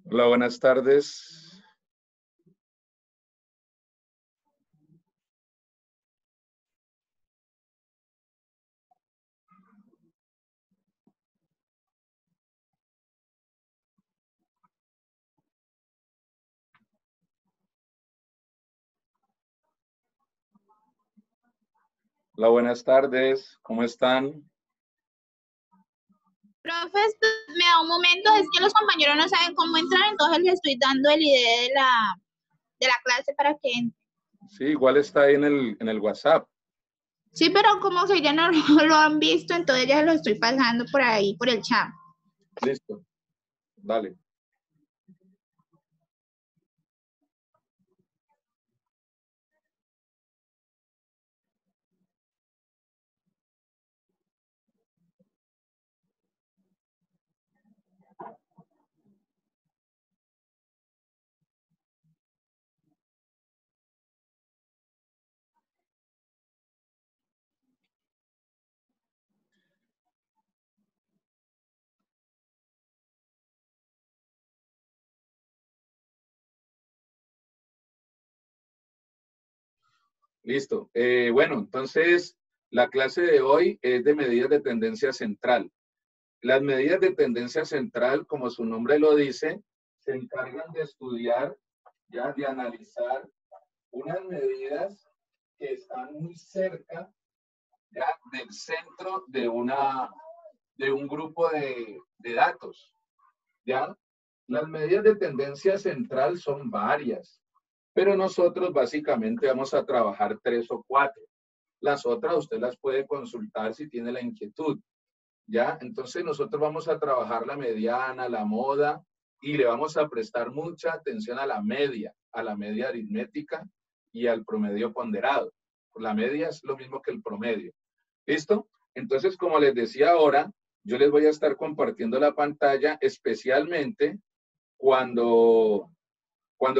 Hola, buenas tardes. Hola, buenas tardes. ¿Cómo están? Profes, me da un momento, es que los compañeros no saben cómo entrar, entonces les estoy dando el ID de la clase para que entren. Sí, igual está ahí en el WhatsApp. Sí, pero como que ya no lo han visto, entonces ya lo estoy pasando por ahí, por el chat. Listo. Dale. Listo. Bueno, entonces la clase de hoy es de medidas de tendencia central. Las medidas de tendencia central, como su nombre lo dice, se encargan de estudiar, ya de analizar unas medidas que están muy cerca ya del centro de un grupo de datos. ¿Ya? Las medidas de tendencia central son varias, pero nosotros básicamente vamos a trabajar 3 o 4. Las otras usted las puede consultar si tiene la inquietud, ¿ya? Entonces nosotros vamos a trabajar la mediana, la moda, y le vamos a prestar mucha atención a la media aritmética y al promedio ponderado. La media es lo mismo que el promedio. ¿Listo? Entonces, como les decía ahora, yo les voy a estar compartiendo la pantalla, especialmente cuando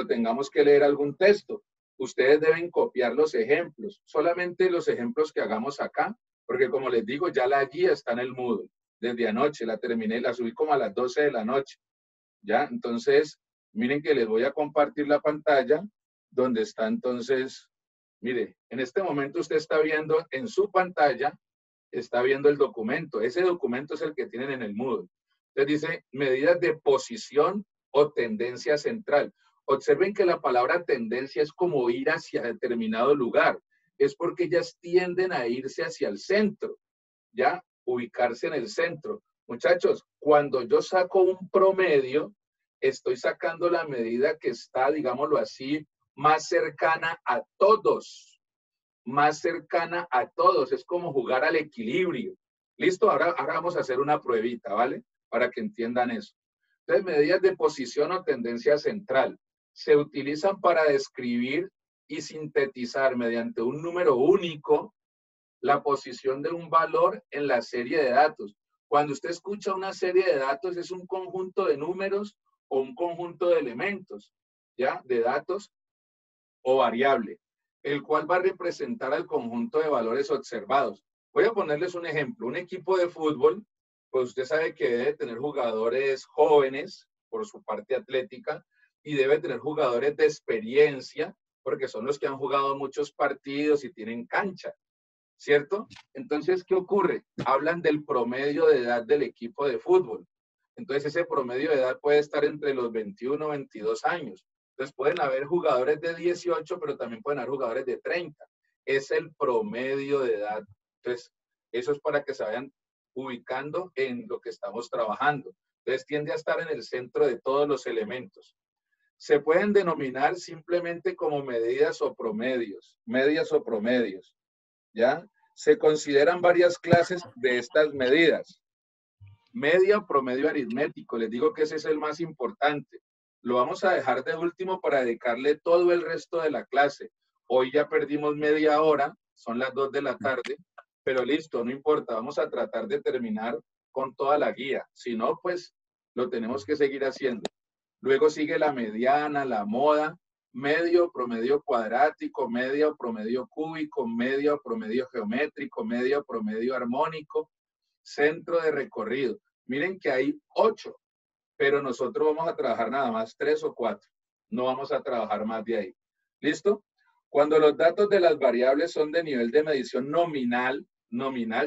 tengamos que leer algún texto. Ustedes deben copiar los ejemplos, solamente los ejemplos que hagamos acá, porque como les digo, ya la guía está en el Moodle. Desde anoche la terminé, la subí como a las 12 de la noche. ¿Ya? Entonces, miren que les voy a compartir la pantalla donde está entonces, mire, en este momento usted está viendo en su pantalla, está viendo el documento. Ese documento es el que tienen en el Moodle. Entonces dice medidas de posición o tendencia central. Observen que la palabra tendencia es como ir hacia determinado lugar. Es porque ellas tienden a irse hacia el centro, ¿ya? Ubicarse en el centro. Muchachos, cuando yo saco un promedio, estoy sacando la medida que está, digámoslo así, más cercana a todos. Más cercana a todos. Es como jugar al equilibrio. ¿Listo? Ahora vamos a hacer una pruebita, ¿vale? Para que entiendan eso. Entonces, medidas de posición o tendencia central se utilizan para describir y sintetizar mediante un número único la posición de un valor en la serie de datos. Cuando usted escucha una serie de datos, es un conjunto de números o un conjunto de elementos, ¿ya? De datos o variable, el cual va a representar al conjunto de valores observados. Voy a ponerles un ejemplo. Un equipo de fútbol, pues usted sabe que debe tener jugadores jóvenes por su parte atlética y debe tener jugadores de experiencia porque son los que han jugado muchos partidos y tienen cancha, ¿cierto? Entonces, ¿qué ocurre? Hablan del promedio de edad del equipo de fútbol. Entonces, ese promedio de edad puede estar entre los 21 y 22 años. Entonces, pueden haber jugadores de 18, pero también pueden haber jugadores de 30. Es el promedio de edad. Entonces, eso es para que se vayan ubicando en lo que estamos trabajando. Entonces tiende a estar en el centro de todos los elementos. Se pueden denominar simplemente como medias o promedios, ¿ya? Se consideran varias clases de estas medidas. Media o promedio aritmético, les digo que ese es el más importante. Lo vamos a dejar de último para dedicarle todo el resto de la clase. Hoy ya perdimos media hora, son las 2 de la tarde, pero listo, no importa, vamos a tratar de terminar con toda la guía. Si no, pues lo tenemos que seguir haciendo. Luego sigue la mediana, la moda, medio, promedio cuadrático, media o promedio cúbico, media o promedio geométrico, media o promedio armónico, centro de recorrido. Miren que hay 8, pero nosotros vamos a trabajar nada más 3 o 4. No vamos a trabajar más de ahí. ¿Listo? Cuando los datos de las variables son de nivel de medición nominal,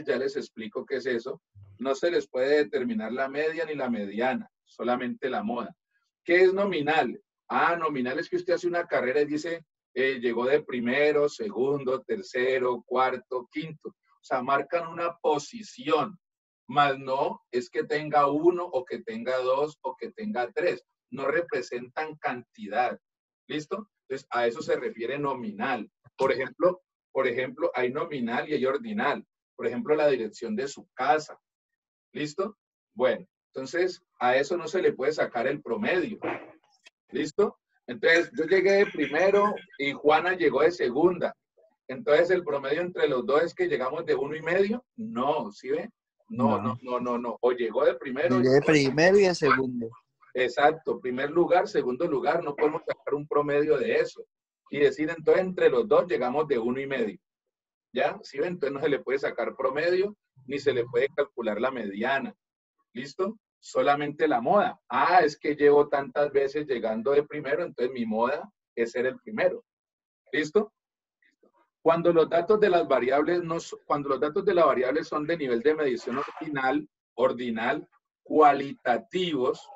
ya les explico qué es eso, no se les puede determinar la media ni la mediana, solamente la moda. ¿Qué es nominal? Nominal es que usted hace una carrera y dice, llegó de primero, segundo, tercero, cuarto, quinto. O sea, marcan una posición, más no es que tenga 1 o que tenga 2 o que tenga 3. No representan cantidad. ¿Listo? Entonces, a eso se refiere nominal. Por ejemplo, hay nominal y hay ordinal. Por ejemplo, la dirección de su casa. ¿Listo? Bueno, entonces a eso no se le puede sacar el promedio. ¿Listo? Entonces, yo llegué de primero y Juana llegó de segunda. Entonces, ¿el promedio entre los dos es que llegamos de 1,5? No, ¿sí ve? No. O llegó de primero. De primero y de segundo. Exacto, primer lugar, segundo lugar, no podemos sacar un promedio de eso. Y decir, entonces, entre los dos llegamos de 1,5. ¿Ya? ¿Sí ven? Entonces no se le puede sacar promedio, ni se le puede calcular la mediana. ¿Listo? Solamente la moda. Es que llevo tantas veces llegando de primero, entonces mi moda es ser el primero. ¿Listo? Cuando los datos de las variables cuando los datos de la variable son de nivel de medición ordinal, cualitativos,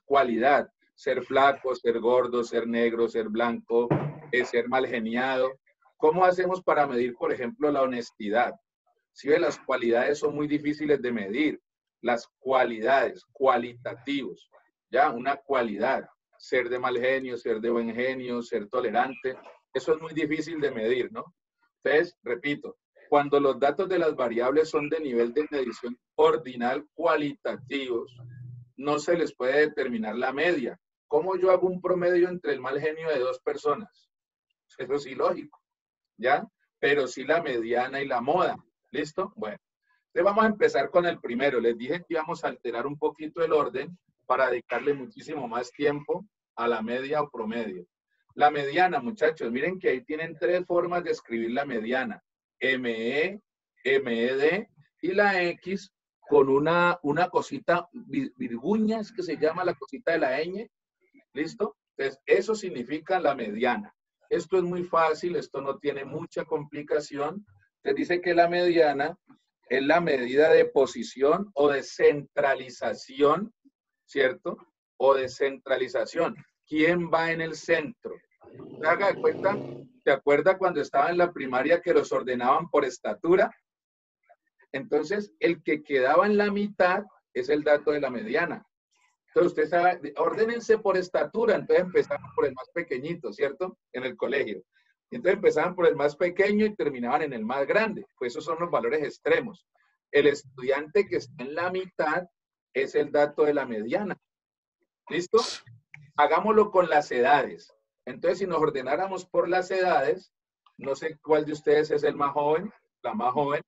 cualidad, ser flaco, ser gordo, ser negro, ser blanco, ser mal geniado. ¿Cómo hacemos para medir, por ejemplo, la honestidad? Si ven, las cualidades son muy difíciles de medir. Las cualidades, cualitativos, ¿ya? Una cualidad, ser de mal genio, ser de buen genio, ser tolerante, eso es muy difícil de medir, ¿no? Entonces, repito, cuando los datos de las variables son de nivel de medición ordinal cualitativos, no se les puede determinar la media. ¿Cómo yo hago un promedio entre el mal genio de 2 personas? Eso es ilógico, ¿ya? Pero sí la mediana y la moda. ¿Listo? Bueno. Entonces vamos a empezar con el primero. Les dije que íbamos a alterar un poquito el orden para dedicarle muchísimo más tiempo a la media o promedio. La mediana, muchachos, miren que ahí tienen 3 formas de escribir la mediana. ME, MED y la X con una cosita, virguña, es que se llama la cosita de la ñ. ¿Listo? Entonces, eso significa la mediana. Esto es muy fácil, esto no tiene mucha complicación. Se dice que la mediana es la medida de posición o de centralización, ¿cierto? O de centralización. ¿Quién va en el centro? ¿Te haga de cuenta? ¿Te acuerdas cuando estaba en la primaria que los ordenaban por estatura? Entonces, el que quedaba en la mitad es el dato de la mediana. Entonces, usted sabe, ordénense por estatura. Entonces, empezaban por el más pequeñito, ¿cierto? En el colegio. Entonces, empezaban por el más pequeño y terminaban en el más grande. Pues esos son los valores extremos. El estudiante que está en la mitad es el dato de la mediana. ¿Listo? Hagámoslo con las edades. Entonces, si nos ordenáramos por las edades, no sé cuál de ustedes es el más joven, la más joven.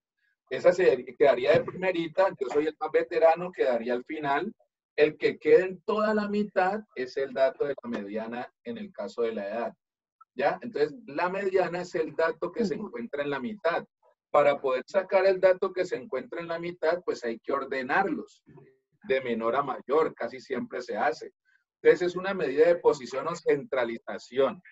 Esa quedaría de primerita. Yo soy el más veterano, quedaría al final. El que quede en toda la mitad es el dato de la mediana en el caso de la edad. ¿Ya? Entonces, la mediana es el dato que se encuentra en la mitad. Para poder sacar el dato que se encuentra en la mitad, pues hay que ordenarlos de menor a mayor, casi siempre se hace. Entonces, es una medida de posición o centralización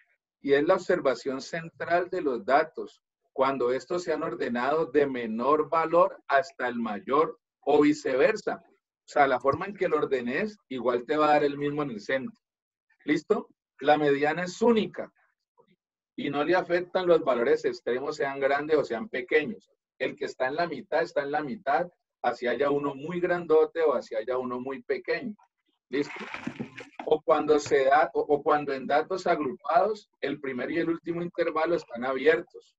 y es la observación central de los datos cuando estos se han ordenado de menor valor hasta el mayor o viceversa. O sea, la forma en que lo ordenes igual te va a dar el mismo en el centro. ¿Listo? La mediana es única y no le afectan los valores extremos, sean grandes o sean pequeños. El que está en la mitad, así haya uno muy grandote o así haya uno muy pequeño. ¿Listo? O cuando se da, o cuando en datos agrupados, el primer y el último intervalo están abiertos,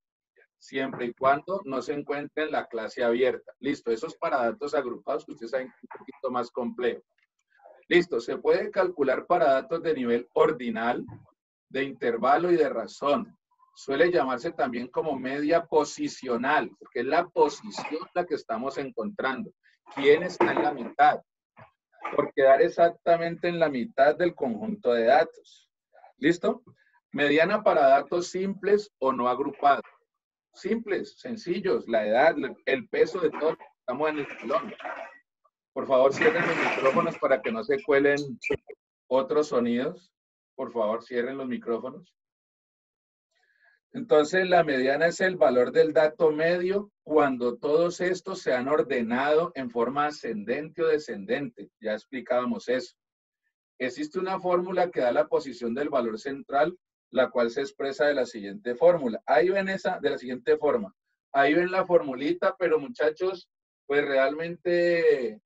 siempre y cuando no se encuentre en la clase abierta. Listo, eso es para datos agrupados, que ustedes saben que es un poquito más complejo. Listo, se puede calcular para datos de nivel ordinal, de intervalo y de razón. Suele llamarse también como media posicional, porque es la posición la que estamos encontrando. ¿Quién está en la mitad? Por quedar exactamente en la mitad del conjunto de datos. ¿Listo? Mediana para datos simples o no agrupados. Simples, sencillos, la edad, el peso de todo lo que estamos en el salón. Por favor, cierren los micrófonos para que no se cuelen otros sonidos. Por favor, cierren los micrófonos. Entonces, la mediana es el valor del dato medio cuando todos estos se han ordenado en forma ascendente o descendente. Ya explicábamos eso. Existe una fórmula que da la posición del valor central, la cual se expresa de la siguiente fórmula. Ahí ven esa, de la siguiente forma. Ahí ven la formulita, pero muchachos, pues realmente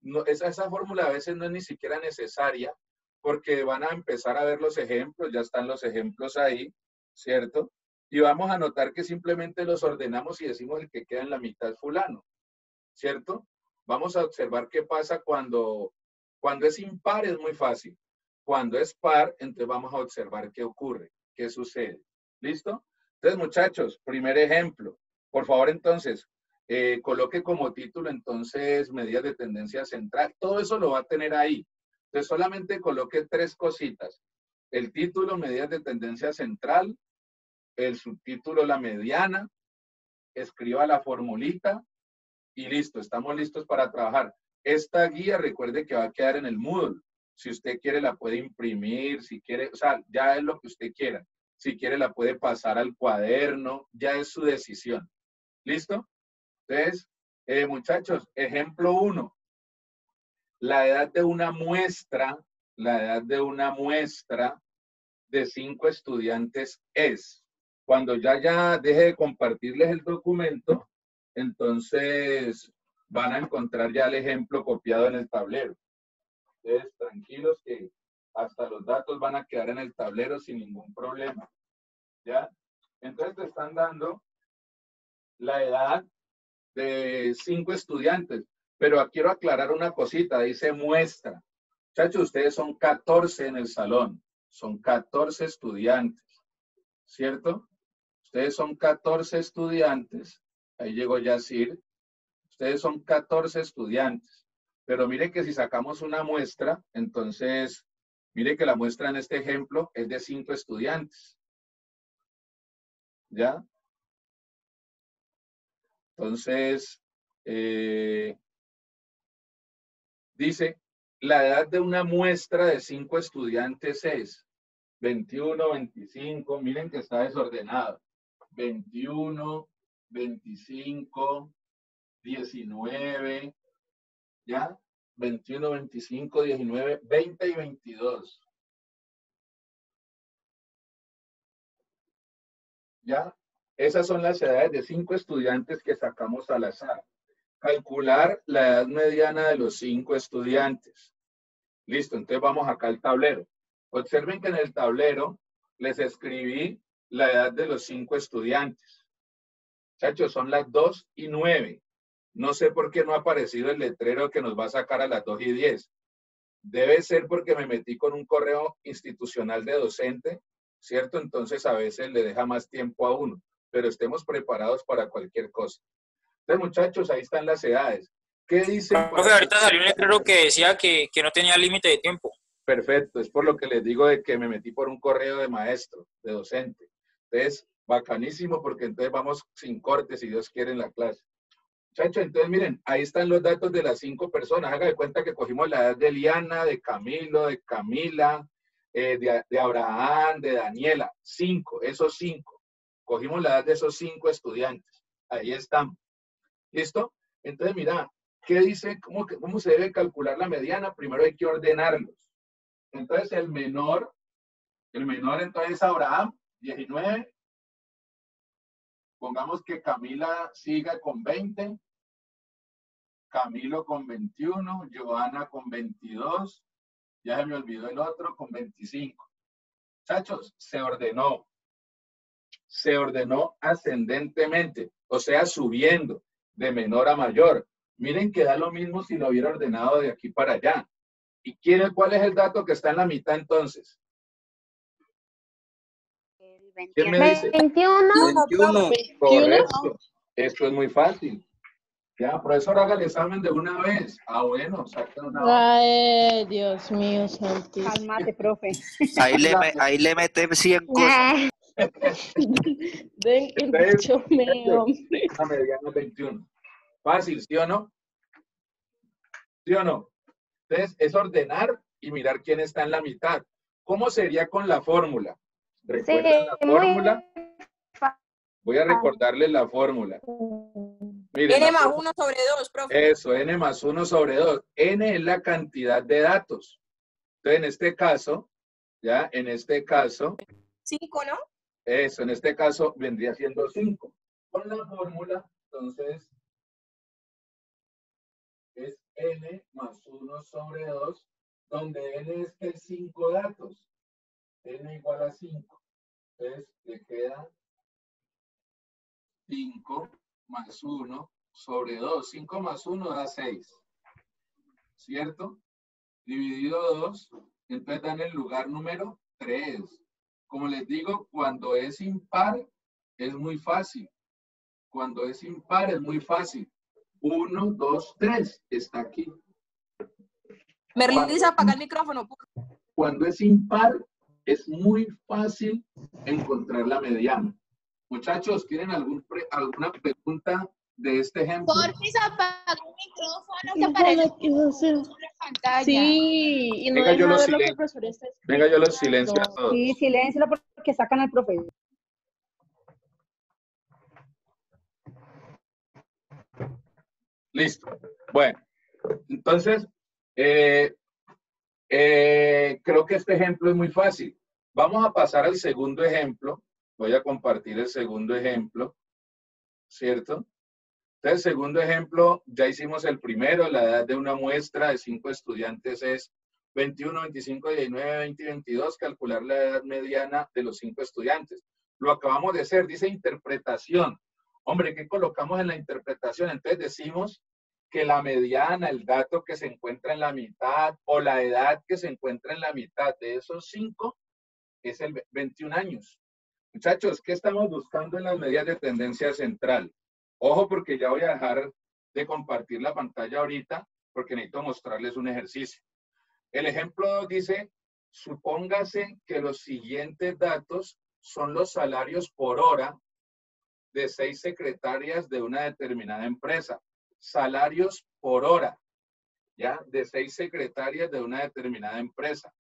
no, esa fórmula a veces no es ni siquiera necesaria, porque van a empezar a ver los ejemplos, ya están los ejemplos ahí, ¿cierto? Y vamos a notar que simplemente los ordenamos y decimos el que queda en la mitad es fulano, ¿cierto? Vamos a observar qué pasa cuando es impar, es muy fácil. Cuando es par, entonces vamos a observar qué ocurre, qué sucede. ¿Listo? Entonces, muchachos, primer ejemplo. Por favor, entonces, coloque como título, entonces, medidas de tendencia central. Todo eso lo va a tener ahí. Entonces, solamente coloque 3 cositas. El título, medidas de tendencia central. El subtítulo, la mediana. Escriba la formulita. Y listo, estamos listos para trabajar. Esta guía, recuerde que va a quedar en el Moodle. Si usted quiere, la puede imprimir, si quiere, o sea, ya es lo que usted quiera. Si quiere, la puede pasar al cuaderno, ya es su decisión. ¿Listo? Entonces, muchachos, ejemplo 1. La edad de una muestra de 5 estudiantes es. Cuando ya deje de compartirles el documento, entonces van a encontrar ya el ejemplo copiado en el tablero. Entonces, tranquilos que hasta los datos van a quedar en el tablero sin ningún problema. ¿Ya? Entonces te están dando la edad de 5 estudiantes. Pero quiero aclarar una cosita, dice muestra. Muchachos, ustedes son 14 en el salón. Son 14 estudiantes. ¿Cierto? Ustedes son 14 estudiantes. Ahí llegó Yacir. Ustedes son 14 estudiantes. Pero mire que si sacamos una muestra, entonces, mire que la muestra en este ejemplo es de 5 estudiantes. ¿Ya? Entonces, dice, la edad de una muestra de 5 estudiantes es 21, 25, miren que está desordenado. 21, 25, 19, ¿ya? 21, 25, 19, 20 y 22. ¿Ya? Esas son las edades de 5 estudiantes que sacamos al azar. Calcular la edad mediana de los 5 estudiantes. Listo, entonces vamos acá al tablero. Observen que en el tablero les escribí la edad de los 5 estudiantes. Muchachos, son las 2 y 9. No sé por qué no ha aparecido el letrero que nos va a sacar a las 2 y 10. Debe ser porque me metí con un correo institucional de docente, ¿cierto? Entonces a veces le deja más tiempo a uno, pero estemos preparados para cualquier cosa. Entonces, muchachos, ahí están las edades. ¿Qué dicen? Profe, ahorita salió un letrero que decía que no tenía límite de tiempo. Perfecto, es por lo que les digo de que me metí por un correo de maestro, de docente. Entonces, bacanísimo, porque entonces vamos sin cortes, si Dios quiere, en la clase. Muchachos, entonces miren, ahí están los datos de las 5 personas. Haga de cuenta que cogimos la edad de Liana, de Camilo, de Camila, de Abraham, de Daniela. 5, esos 5. Cogimos la edad de esos 5 estudiantes. Ahí están. ¿Listo? Entonces, mira, ¿qué dice? ¿Cómo se debe calcular la mediana? Primero hay que ordenarlos. Entonces, el menor entonces es Abraham, 19. Pongamos que Camila siga con 20. Camilo con 21, Joana con 22, ya se me olvidó el otro con 25. Muchachos, se ordenó ascendentemente, o sea, subiendo de menor a mayor. Miren que da lo mismo si lo hubiera ordenado de aquí para allá. ¿Y cuál es el dato que está en la mitad entonces? ¿Quién me dice? 21. 21. Correcto. Esto es muy fácil. Ya, profesor, haga el examen de una vez. Ah, bueno, saca una hora. Ay, Dios mío, santísimo. Cálmate, profe. Ahí le mete 100 cosas. Ven, que Entonces, mucho me, hombre. una mediana 21. Fácil, ¿sí o no? ¿Sí o no? Entonces, es ordenar y mirar quién está en la mitad. ¿Cómo sería con la fórmula? ¿Recuerdan la fórmula? Voy a recordarles la fórmula. Miren, N más 1 sobre 2, profe. eso, n más 1 sobre 2. N es la cantidad de datos. Entonces, en este caso, ya, en este caso, 5, ¿no? eso, en este caso vendría siendo 5. Con la fórmula, entonces, es n más 1 sobre 2, donde n es que 5 datos. N igual a 5. Entonces, le queda 5 más 1 sobre 2. 5 más 1 da 6. ¿Cierto? Dividido 2, entonces dan el lugar número 3. Como les digo, cuando es impar, es muy fácil. Cuando es impar, es muy fácil. 1, 2, 3. Está aquí. Merlis, apaga el micrófono. Cuando es impar, es muy fácil encontrar la mediana. Muchachos, ¿tienen alguna pregunta de este ejemplo? Porfis, apaga el micrófono que aparece en la pantalla. Sí, y no Venga, yo deja los ver lo que el silencio. profesor está escribiendo. Venga, yo los silencio a todos. Sí, silencio porque sacan al profe. Listo. Bueno, entonces, creo que este ejemplo es muy fácil. Vamos a pasar al segundo ejemplo. Voy a compartir el segundo ejemplo, ¿cierto? Entonces, segundo ejemplo, ya hicimos el primero. La edad de una muestra de 5 estudiantes es 21, 25, 19, 20 y 22. Calcular la edad mediana de los 5 estudiantes. Lo acabamos de hacer, dice interpretación. Hombre, ¿qué colocamos en la interpretación? Entonces decimos que la mediana, el dato que se encuentra en la mitad o la edad que se encuentra en la mitad de esos 5 es el 21 años. Muchachos, ¿qué estamos buscando en las medidas de tendencia central? Ojo, porque ya voy a dejar de compartir la pantalla ahorita porque necesito mostrarles un ejercicio. El ejemplo 2 dice, supóngase que los siguientes datos son los salarios por hora de 6 secretarias de una determinada empresa. Salarios por hora, ¿ya? De 6 secretarias de una determinada empresa.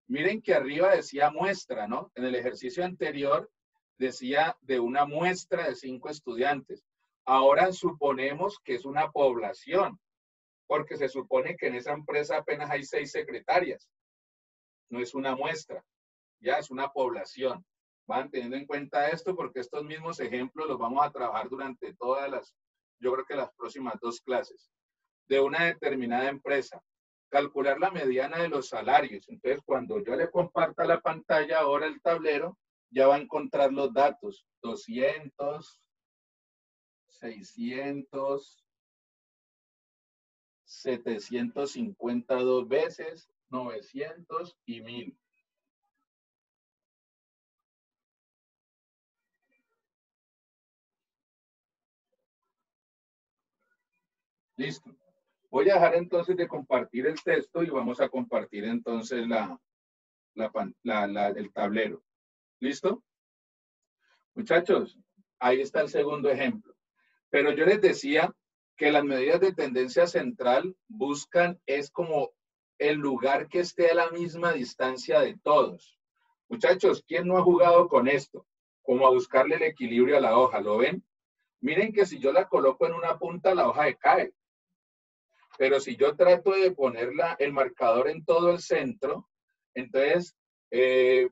Miren que arriba decía muestra, ¿no? En el ejercicio anterior decía de una muestra de 5 estudiantes. Ahora suponemos que es una población, porque se supone que en esa empresa apenas hay 6 secretarias. No es una muestra, ya es una población. Van teniendo en cuenta esto porque estos mismos ejemplos los vamos a trabajar durante todas las, yo creo que las próximas 2 clases. De una determinada empresa. Calcular la mediana de los salarios. Entonces, cuando yo le comparta la pantalla ahora el tablero, ya va a encontrar los datos. 200, 600, 752 veces, 900 y 1000. Listo. Voy a dejar entonces de compartir el texto y vamos a compartir entonces el tablero. ¿Listo? Muchachos, ahí está el segundo ejemplo. Pero yo les decía que las medidas de tendencia central buscan es como el lugar que esté a la misma distancia de todos. Muchachos, ¿quién no ha jugado con esto? Como a buscarle el equilibrio a la hoja, ¿lo ven? Miren que si yo la coloco en una punta, la hoja decae. Pero si yo trato de poner el marcador en todo el centro, entonces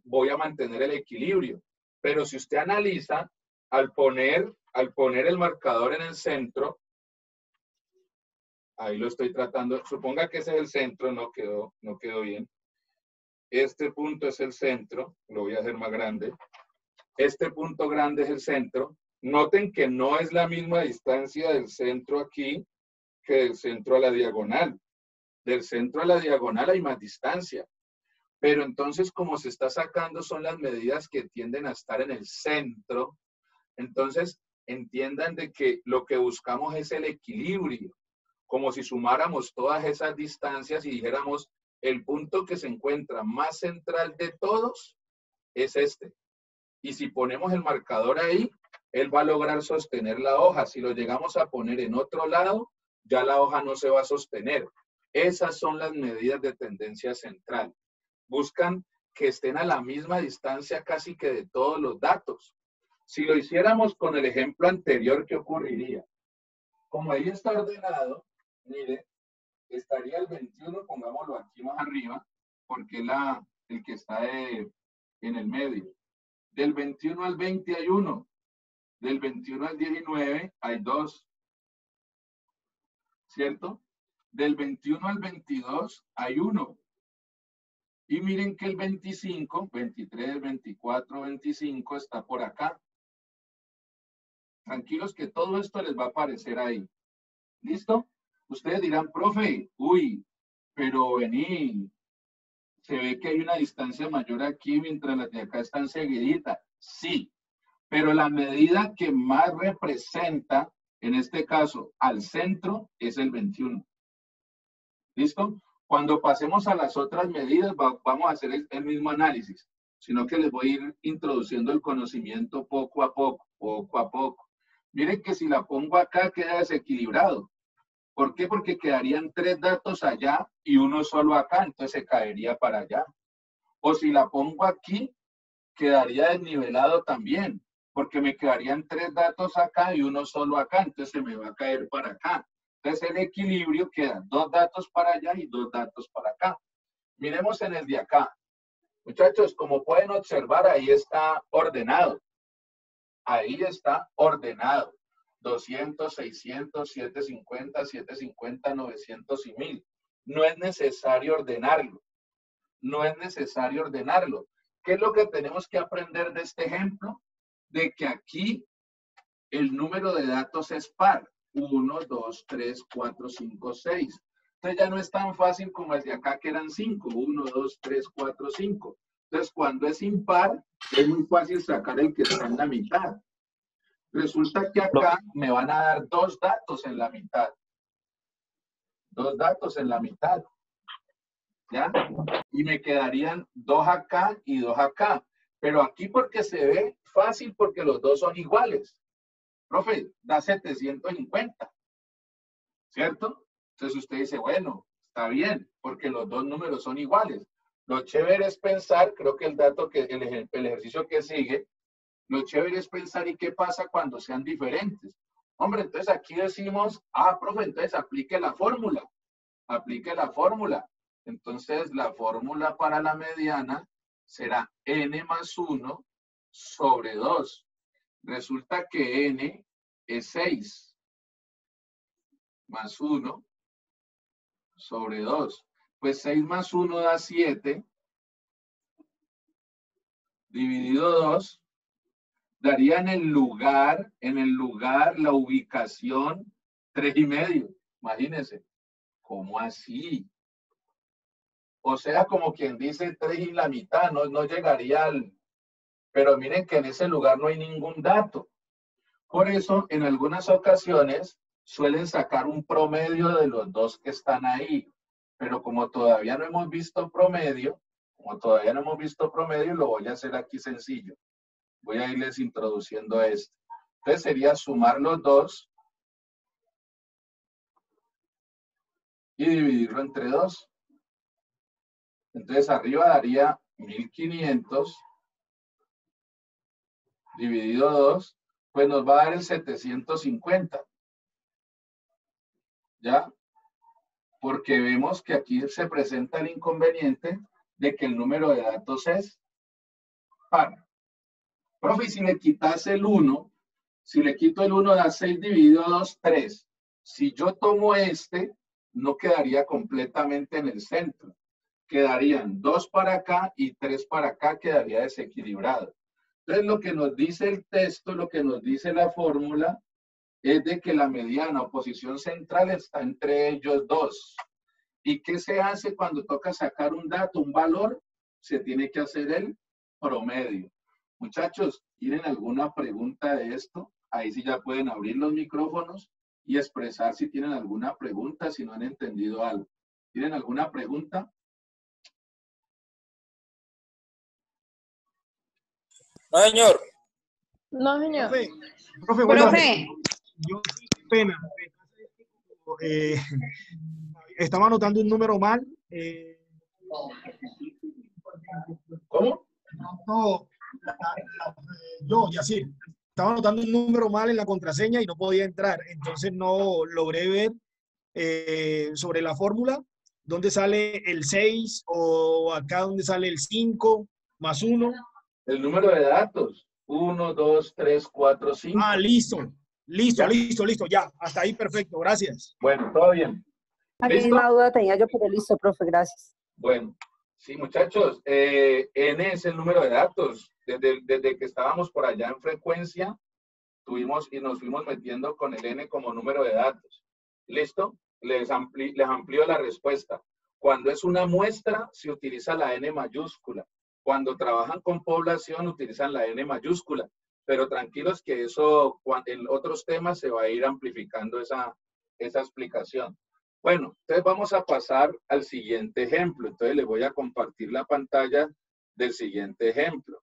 voy a mantener el equilibrio. Pero si usted analiza, al poner el marcador en el centro, Ahí lo estoy tratando. Suponga que ese es el centro, no quedó bien. Este punto es el centro, lo voy a hacer más grande. Este punto grande es el centro. Noten que no es la misma distancia del centro aquí que del centro a la diagonal. Del centro a la diagonal hay más distancia. Pero entonces, como se está sacando, son las medidas que tienden a estar en el centro. Entonces, entiendan de que lo que buscamos es el equilibrio. Como si sumáramos todas esas distancias y dijéramos, el punto que se encuentra más central de todos es este. Y si ponemos el marcador ahí, él va a lograr sostener la hoja. Si lo llegamos a poner en otro lado, ya la hoja no se va a sostener. Esas son las medidas de tendencia central. Buscan que estén a la misma distancia casi que de todos los datos. Si lo hiciéramos con el ejemplo anterior, ¿qué ocurriría? Como ahí está ordenado, mire, estaría el 21, pongámoslo aquí más arriba, porque es el que está en el medio. Del 21 al 20 hay 1. Del 21 al 19 hay 2. ¿Cierto? Del 21 al 22 hay 1. Y miren que el 25, 23, 24, 25 está por acá. Tranquilos que todo esto les va a aparecer ahí. ¿Listo? Ustedes dirán, profe, uy, pero vení, se ve que hay una distancia mayor aquí mientras las de acá están seguiditas. Sí, pero la medida que más representa, en este caso, al centro, es el 21. ¿Listo? Cuando pasemos a las otras medidas, vamos a hacer el mismo análisis, sino que les voy a ir introduciendo el conocimiento poco a poco, poco a poco. Miren que si la pongo acá queda desequilibrado. ¿Por qué? Porque quedarían 3 datos allá y uno solo acá, entonces se caería para allá. O si la pongo aquí, quedaría desnivelado también, porque me quedarían 3 datos acá y uno solo acá, entonces se me va a caer para acá. Entonces el equilibrio queda 2 datos para allá y 2 datos para acá. Miremos en el de acá. Muchachos, como pueden observar, ahí está ordenado. Ahí está ordenado. 200, 600, 750, 750, 900 y 1000. No es necesario ordenarlo. No es necesario ordenarlo. ¿Qué es lo que tenemos que aprender de este ejemplo? De que aquí el número de datos es par. 1, 2, 3, 4, 5, 6. Entonces ya no es tan fácil como el de acá que eran 5. 1, 2, 3, 4, 5. Entonces cuando es impar, es muy fácil sacar el que está en la mitad. Resulta que acá me van a dar 2 datos en la mitad. 2 datos en la mitad. ¿Ya? Y me quedarían 2 acá y 2 acá. Pero aquí porque se ve fácil porque los dos son iguales. Profe, da 750. ¿Cierto? Entonces usted dice, bueno, está bien, porque los dos números son iguales. Lo chévere es pensar, creo que el dato que el ejercicio que sigue, lo chévere es pensar y qué pasa cuando sean diferentes. Hombre, entonces aquí decimos, profe, entonces aplique la fórmula. Aplique la fórmula. Entonces la fórmula para la mediana será n más 1 sobre 2. Resulta que n es 6 más 1 sobre 2. Pues 6 más 1 da 7. Dividido 2. Daría en el lugar, la ubicación 3,5. Imagínense. ¿Cómo así? O sea, como quien dice 3 y la mitad, no llegaría al... Pero miren que en ese lugar no hay ningún dato. Por eso, en algunas ocasiones, suelen sacar un promedio de los dos que están ahí. Pero como todavía no hemos visto promedio, lo voy a hacer aquí sencillo. Voy a irles introduciendo esto. Entonces sería sumar los dos y dividirlo entre 2. Entonces arriba daría 1500 dividido 2, pues nos va a dar el 750. ¿Ya? Porque vemos que aquí se presenta el inconveniente de que el número de datos es par. Profe, si le quitas el 1, si le quito el 1 da 6 dividido 2, 3. Si yo tomo este, no quedaría completamente en el centro. Quedarían 2 para acá y 3 para acá, quedaría desequilibrado. Entonces, lo que nos dice el texto, lo que nos dice la fórmula, es de que la mediana o posición central está entre ellos dos. ¿Y qué se hace cuando toca sacar un dato, un valor? Se tiene que hacer el promedio. Muchachos, ¿tienen alguna pregunta de esto? Ahí sí ya pueden abrir los micrófonos y expresar si tienen alguna pregunta, si no han entendido algo. ¿Tienen alguna pregunta? No, señor. No, señor. Profe, bueno, Profe, yo qué pena. Estaba anotando un número mal. ¿Cómo? No, yo, Yacir, estaba anotando un número mal en la contraseña y no podía entrar. Entonces no logré ver sobre la fórmula dónde sale el 6 o acá donde sale el 5 más 1. El número de datos. 1, 2, 3, 4, 5. Ah, listo. ¿Ya? Listo. Ya, hasta ahí perfecto. Gracias. Bueno, todo bien. La ¿Listo? misma duda tenía yo, pero listo, profe, gracias. Bueno, sí, muchachos, N es el número de datos. Desde que estábamos por allá en frecuencia, nos fuimos metiendo con el N como número de datos. ¿Listo? Les amplío la respuesta. Cuando es una muestra, se utiliza la N mayúscula. Cuando trabajan con población, utilizan la N mayúscula. Pero tranquilos que eso en otros temas se va a ir amplificando esa explicación. Bueno, entonces vamos a pasar al siguiente ejemplo. Entonces les voy a compartir la pantalla del siguiente ejemplo.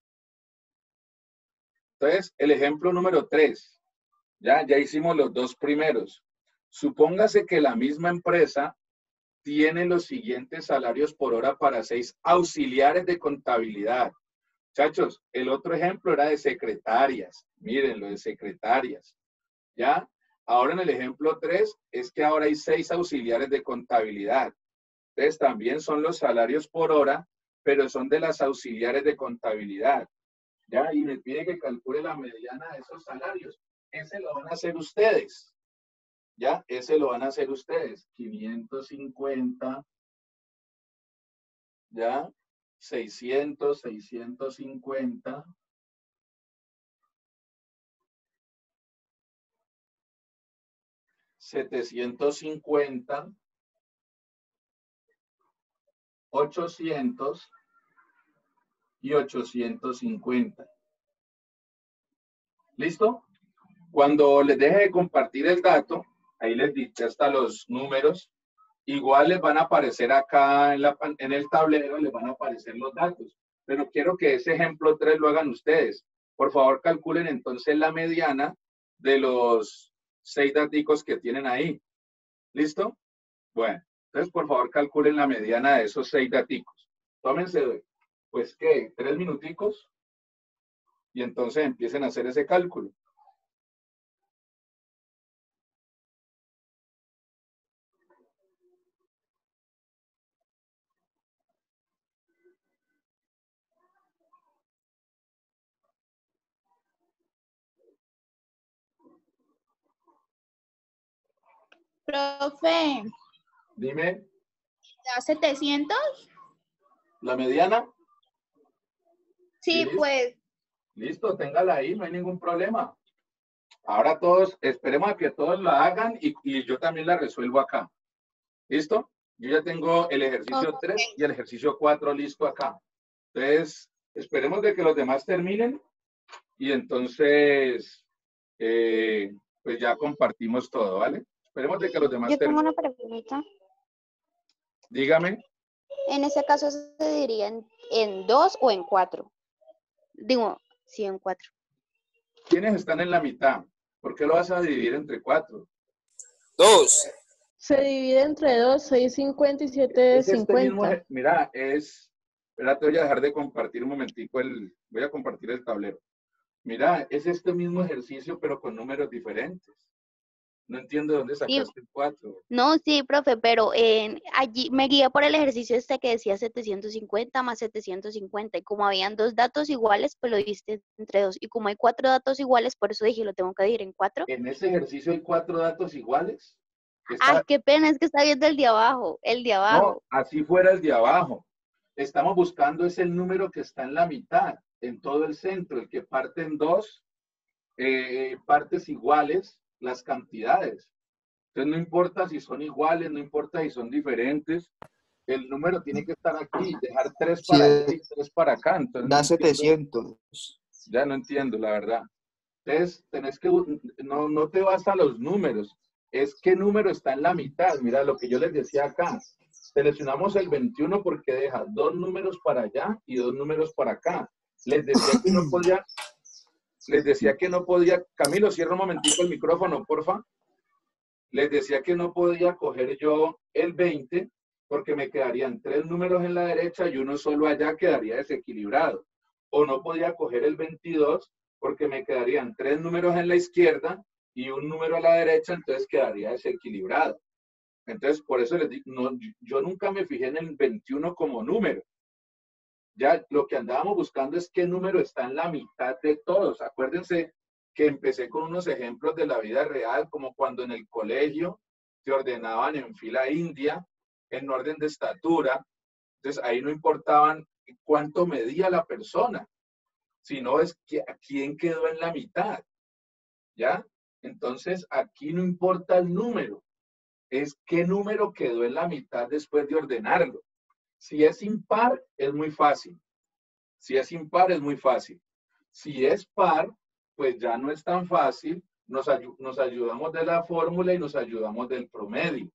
Entonces, el ejemplo número 3. Ya hicimos los dos primeros. Supóngase que la misma empresa tiene los siguientes salarios por hora para 6 auxiliares de contabilidad. Muchachos, el otro ejemplo era de secretarias. Miren, lo de secretarias. ¿Ya? Ahora en el ejemplo 3 es que ahora hay 6 auxiliares de contabilidad. Entonces también son los salarios por hora, pero son de las auxiliares de contabilidad. ¿Ya? Y me pide que calcule la mediana de esos salarios. Ese lo van a hacer ustedes. ¿Ya? Ese lo van a hacer ustedes. 550. ¿Ya? 600, 650. 750, 800 y 850. ¿Listo? Cuando les deje de compartir el dato, ahí les dicté hasta los números, igual les van a aparecer acá en el tablero, les van a aparecer los datos. Pero quiero que ese ejemplo 3 lo hagan ustedes. Por favor, calculen entonces la mediana de los 6 daticos que tienen ahí. ¿Listo? Bueno, entonces por favor calculen la mediana de esos 6 daticos. Tómense, pues, ¿qué? 3 minuticos. Y entonces empiecen a hacer ese cálculo. profe, Dime, ¿da 700? ¿la mediana? Sí, ¿Listo? pues. Listo, téngala ahí, no hay ningún problema. Ahora todos, esperemos a que todos la hagan y yo también la resuelvo acá. ¿Listo? Yo ya tengo el ejercicio 3 y el ejercicio 4 listo acá. Entonces, esperemos de que los demás terminen y entonces, pues ya compartimos todo, ¿vale? Esperemos de que los demás Yo tengo terminen. una pregunta. Dígame. En ese caso se diría en 2 o en 4. Digo, sí, en 4. ¿Quiénes están en la mitad? ¿Por qué lo vas a dividir entre 4? 2. Se divide entre 2, 650 y Es este mismo, 750. mira, espérate, voy a dejar de compartir un momentico voy a compartir el tablero. Mira, es este mismo ejercicio, pero con números diferentes. No entiendo de dónde sacaste el 4. No, sí, profe, pero allí me guié por el ejercicio este que decía 750 más 750. Y como habían 2 datos iguales, pues lo diste entre 2. Y como hay 4 datos iguales, por eso dije, lo tengo que dividir en 4. ¿En ese ejercicio hay 4 datos iguales? Ah, qué pena, es que está viendo el de abajo, el de abajo. No, así fuera el de abajo. Estamos buscando es el número que está en la mitad, en todo el centro, el que parte en dos partes iguales, las cantidades. Entonces no importa si son iguales, no importa si son diferentes, el número tiene que estar aquí, dejar 3 para allá y 3 para acá. Entonces, Da no entiendo, 700. ya no entiendo, la verdad. Entonces, tenés que, no te vas a los números, es qué número está en la mitad. Mira lo que yo les decía acá. Seleccionamos el 21 porque deja 2 números para allá y 2 números para acá. Les decía que no podía, Camilo, cierra un momentico el micrófono, porfa. Les decía que no podía coger yo el 20 porque me quedarían 3 números en la derecha y uno solo allá, quedaría desequilibrado. O no podía coger el 22 porque me quedarían 3 números en la izquierda y un número a la derecha, entonces quedaría desequilibrado. Entonces, por eso les digo, no, yo nunca me fijé en el 21 como número. Ya lo que andábamos buscando es qué número está en la mitad de todos. Acuérdense que empecé con unos ejemplos de la vida real, como cuando en el colegio te ordenaban en fila india, en orden de estatura. Entonces, ahí no importaban cuánto medía la persona, sino es que a quién quedó en la mitad. ¿Ya? Entonces, aquí no importa el número, es qué número quedó en la mitad después de ordenarlo. Si es impar, es muy fácil. Si es impar, es muy fácil. Si es par, pues ya no es tan fácil. Nos ayudamos de la fórmula y nos ayudamos del promedio.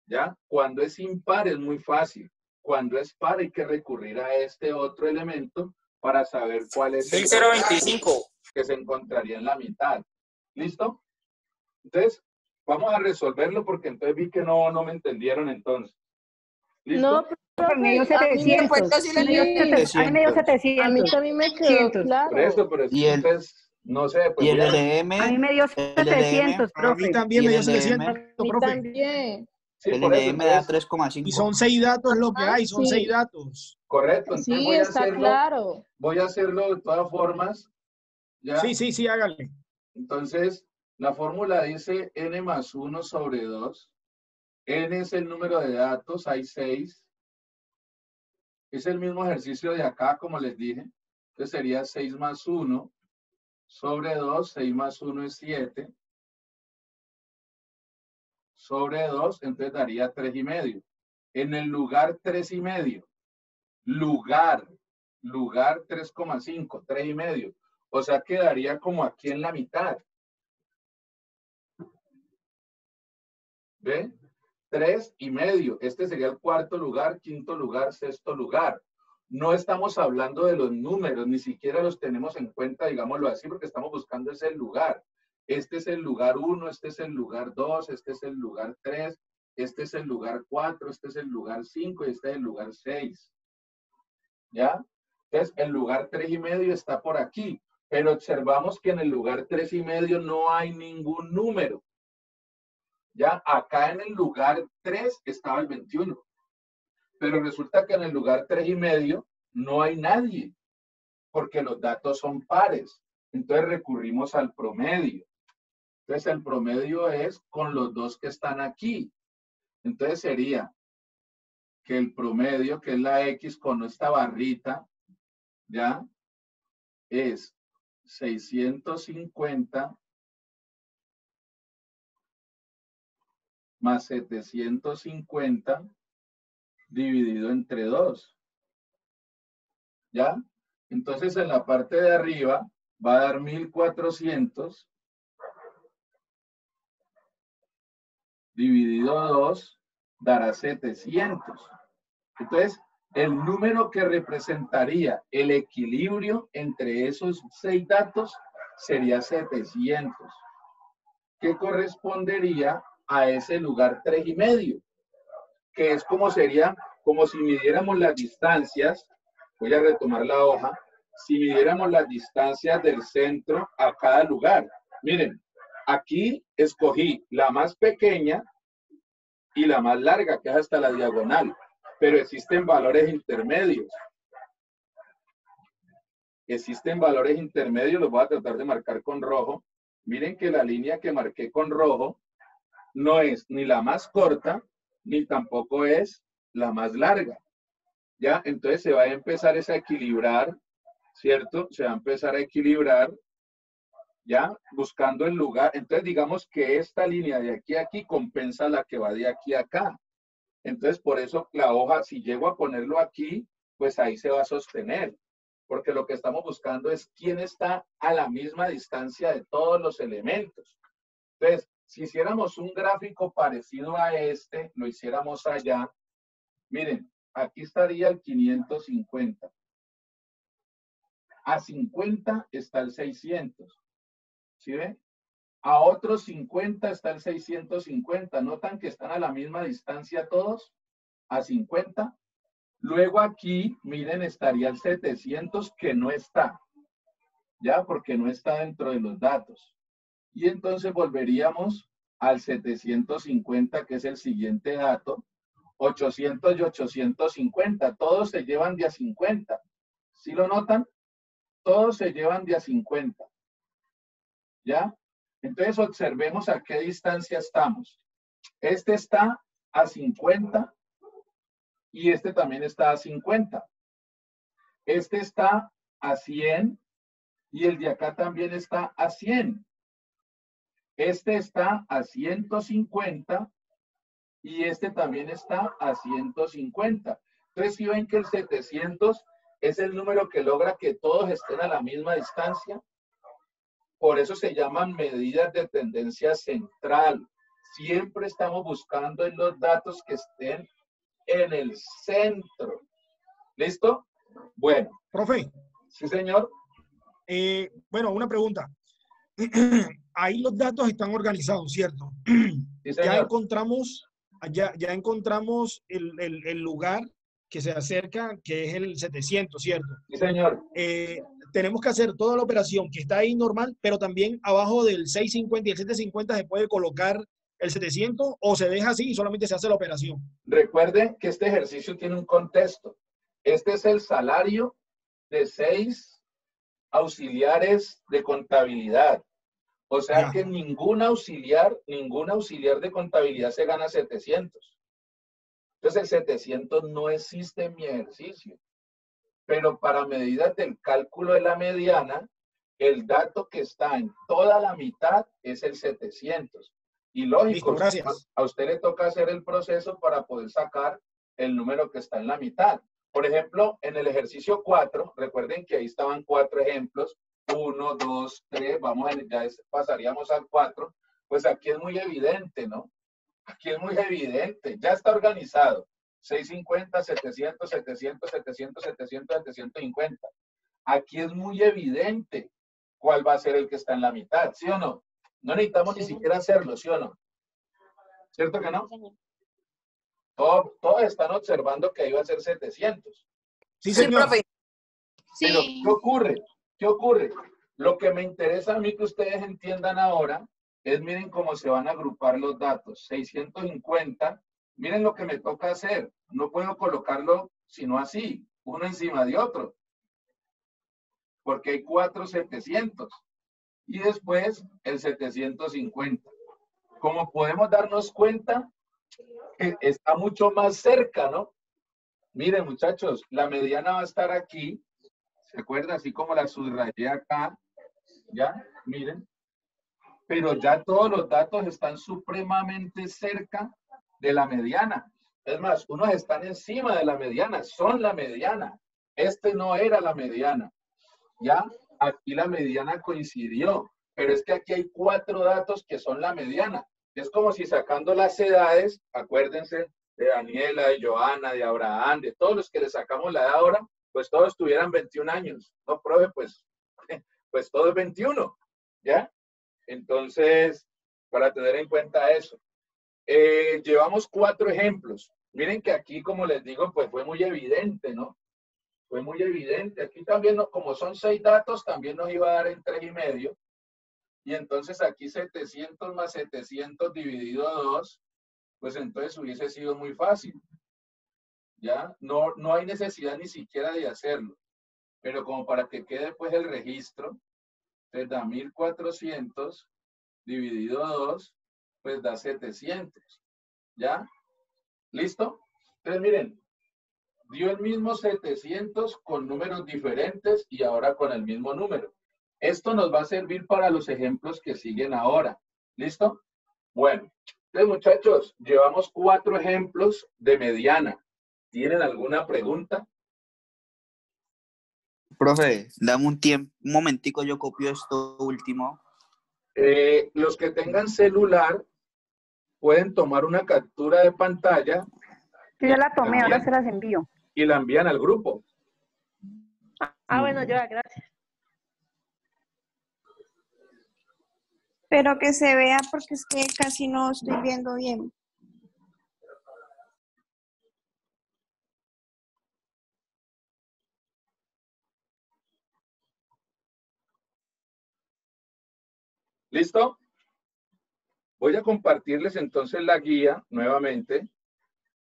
¿Ya? Cuando es impar, es muy fácil. Cuando es par, hay que recurrir a este otro elemento para saber cuál es el 0.25 que se encontraría en la mitad. ¿Listo? Entonces, vamos a resolverlo porque entonces vi que no me entendieron entonces. ¿Listo? No, profe, Me dio a mí 700. Después sí Me dio sí, a mí me dio 700. a mí también me quedó 700. claro. Por eso, pero es Y que el, entonces, no sé, pues y el voy a... LM, A mí me dio el LM, 700, A mí profe. también y me el dio 700, LM, A mí profe. también. Sí, el por eso, LM da entonces, Y son 3,5. 6 datos lo que Ah, hay, son 6 sí, datos. correcto, entonces sí, está claro. voy a hacerlo de todas formas, ¿ya? Sí, hágale. Entonces, la fórmula dice n más 1 sobre 2. N es el número de datos, hay 6. Es el mismo ejercicio de acá, como les dije. Entonces sería 6 más 1 sobre 2. 6 más 1 es 7. Sobre 2, entonces daría 3,5. En el lugar 3,5. Lugar 3,5, 3,5. O sea, quedaría como aquí en la mitad. ¿Ve? 3,5. Este sería el cuarto lugar, quinto lugar, sexto lugar. No estamos hablando de los números, ni siquiera los tenemos en cuenta, digámoslo así, porque estamos buscando ese lugar. Este es el lugar 1, este es el lugar 2, este es el lugar 3, este es el lugar 4, este es el lugar 5 y este es el lugar 6. ¿Ya? Entonces, el lugar 3,5 está por aquí, pero observamos que en el lugar 3,5 no hay ningún número. Ya, acá en el lugar 3 estaba el 21. Pero resulta que en el lugar 3,5 no hay nadie, porque los datos son pares. Entonces recurrimos al promedio. Entonces el promedio es con los dos que están aquí. Entonces sería que el promedio, que es la X con esta barrita, ya, es 650 más 750 dividido entre 2. ¿Ya? Entonces en la parte de arriba va a dar 1400 dividido 2 dará 700. Entonces, el número que representaría el equilibrio entre esos 6 datos sería 700, que correspondería a ese lugar 3,5, que es como sería, como si midiéramos las distancias. Voy a retomar la hoja. Si midiéramos las distancias del centro a cada lugar. Miren, aquí escogí la más pequeña y la más larga, que es hasta la diagonal. Pero existen valores intermedios. Existen valores intermedios, los voy a tratar de marcar con rojo. Miren que la línea que marqué con rojo no es ni la más corta, ni tampoco es la más larga. ¿Ya? Entonces se va a empezar a equilibrar, ¿cierto? Se va a empezar a equilibrar, ¿ya? Buscando el lugar. Entonces digamos que esta línea de aquí a aquí compensa la que va de aquí a acá. Entonces por eso la hoja, si llego a ponerlo aquí, pues ahí se va a sostener. Porque lo que estamos buscando es quién está a la misma distancia de todos los elementos. Entonces, si hiciéramos un gráfico parecido a este, lo hiciéramos allá, miren, aquí estaría el 550. A 50 está el 600. ¿Sí ven? A otros 50 está el 650. ¿Notan que están a la misma distancia todos? A 50. Luego aquí, miren, estaría el 700 que no está. ¿Ya? Porque no está dentro de los datos. Y entonces volveríamos al 750, que es el siguiente dato. 800 y 850. Todos se llevan de a 50. ¿Sí lo notan? Todos se llevan de a 50. ¿Ya? Entonces observemos a qué distancia estamos. Este está a 50 y este también está a 50. Este está a 100 y el de acá también está a 100. Este está a 150 y este también está a 150. Entonces, si ven que el 700 es el número que logra que todos estén a la misma distancia, por eso se llaman medidas de tendencia central. Siempre estamos buscando en los datos que estén en el centro. ¿Listo? Bueno. Profe. Sí, señor. Bueno, una pregunta. Ahí los datos están organizados, ¿cierto? Sí, señor. Ya encontramos el lugar que se acerca, que es el 700, ¿cierto? Sí, señor. Tenemos que hacer toda la operación que está ahí normal, pero también abajo del 650 y el 750 se puede colocar el 700 o se deja así y solamente se hace la operación. Recuerden que este ejercicio tiene un contexto. Este es el salario de 6 auxiliares de contabilidad. O sea que ningún auxiliar de contabilidad se gana 700. Entonces el 700 no existe en mi ejercicio. Pero para medidas del cálculo de la mediana, el dato que está en toda la mitad es el 700. Y lógico, gracias. A usted le toca hacer el proceso para poder sacar el número que está en la mitad. Por ejemplo, en el ejercicio 4, recuerden que ahí estaban 4 ejemplos. 1, 2, 3, ya pasaríamos al 4. Pues aquí es muy evidente, ¿no? Aquí es muy evidente. Ya está organizado. 650, 700, 700, 700, 700, 750. Aquí es muy evidente cuál va a ser el que está en la mitad, ¿sí o no? No necesitamos ni siquiera hacerlo, ¿sí o no? ¿Cierto que no? Todos están observando que ahí va a ser 700. Sí, señor. profe. Pero, Sí. ¿qué ocurre? ¿Qué ocurre? Lo que me interesa a mí que ustedes entiendan ahora es, miren cómo se van a agrupar los datos. 650, miren lo que me toca hacer. No puedo colocarlo sino así, uno encima de otro. Porque hay 4 700. Y después el 750. Como podemos darnos cuenta, está mucho más cerca, ¿no? Miren, muchachos, la mediana va a estar aquí. ¿Se acuerdan? Así como la subrayé acá. ¿Ya? Miren. Pero ya todos los datos están supremamente cerca de la mediana. Es más, unos están encima de la mediana, son la mediana. Este no era la mediana. ¿Ya? Aquí la mediana coincidió. Pero es que aquí hay 4 datos que son la mediana. Es como si sacando las edades, acuérdense de Daniela, de Joana, de Abraham, de todos los que le sacamos la edad ahora, pues todos tuvieran 21 años. No, profe, pues todo es 21. ¿Ya? Entonces, para tener en cuenta eso. Llevamos 4 ejemplos. Miren que aquí, como les digo, pues fue muy evidente, ¿no? Fue muy evidente. Aquí también, como son 6 datos, también nos iba a dar en 3,5. Y entonces aquí 700 más 700 dividido 2, pues entonces hubiese sido muy fácil. ¿Ya? No hay necesidad ni siquiera de hacerlo. Pero como para que quede pues el registro, te da 1400 dividido 2, pues da 700. ¿Ya? ¿Listo? Entonces, miren, dio el mismo 700 con números diferentes y ahora con el mismo número. Esto nos va a servir para los ejemplos que siguen ahora. ¿Listo? Bueno, entonces, muchachos, llevamos 4 ejemplos de mediana. ¿Tienen alguna pregunta? Profe, dame un momentico, yo copio esto último. Los que tengan celular pueden tomar una captura de pantalla. Yo ya la tomé, ahora se las envío. Y la envían al grupo. Bueno, gracias. Pero que se vea porque es que casi no estoy viendo bien. ¿Listo? Voy a compartirles entonces la guía nuevamente.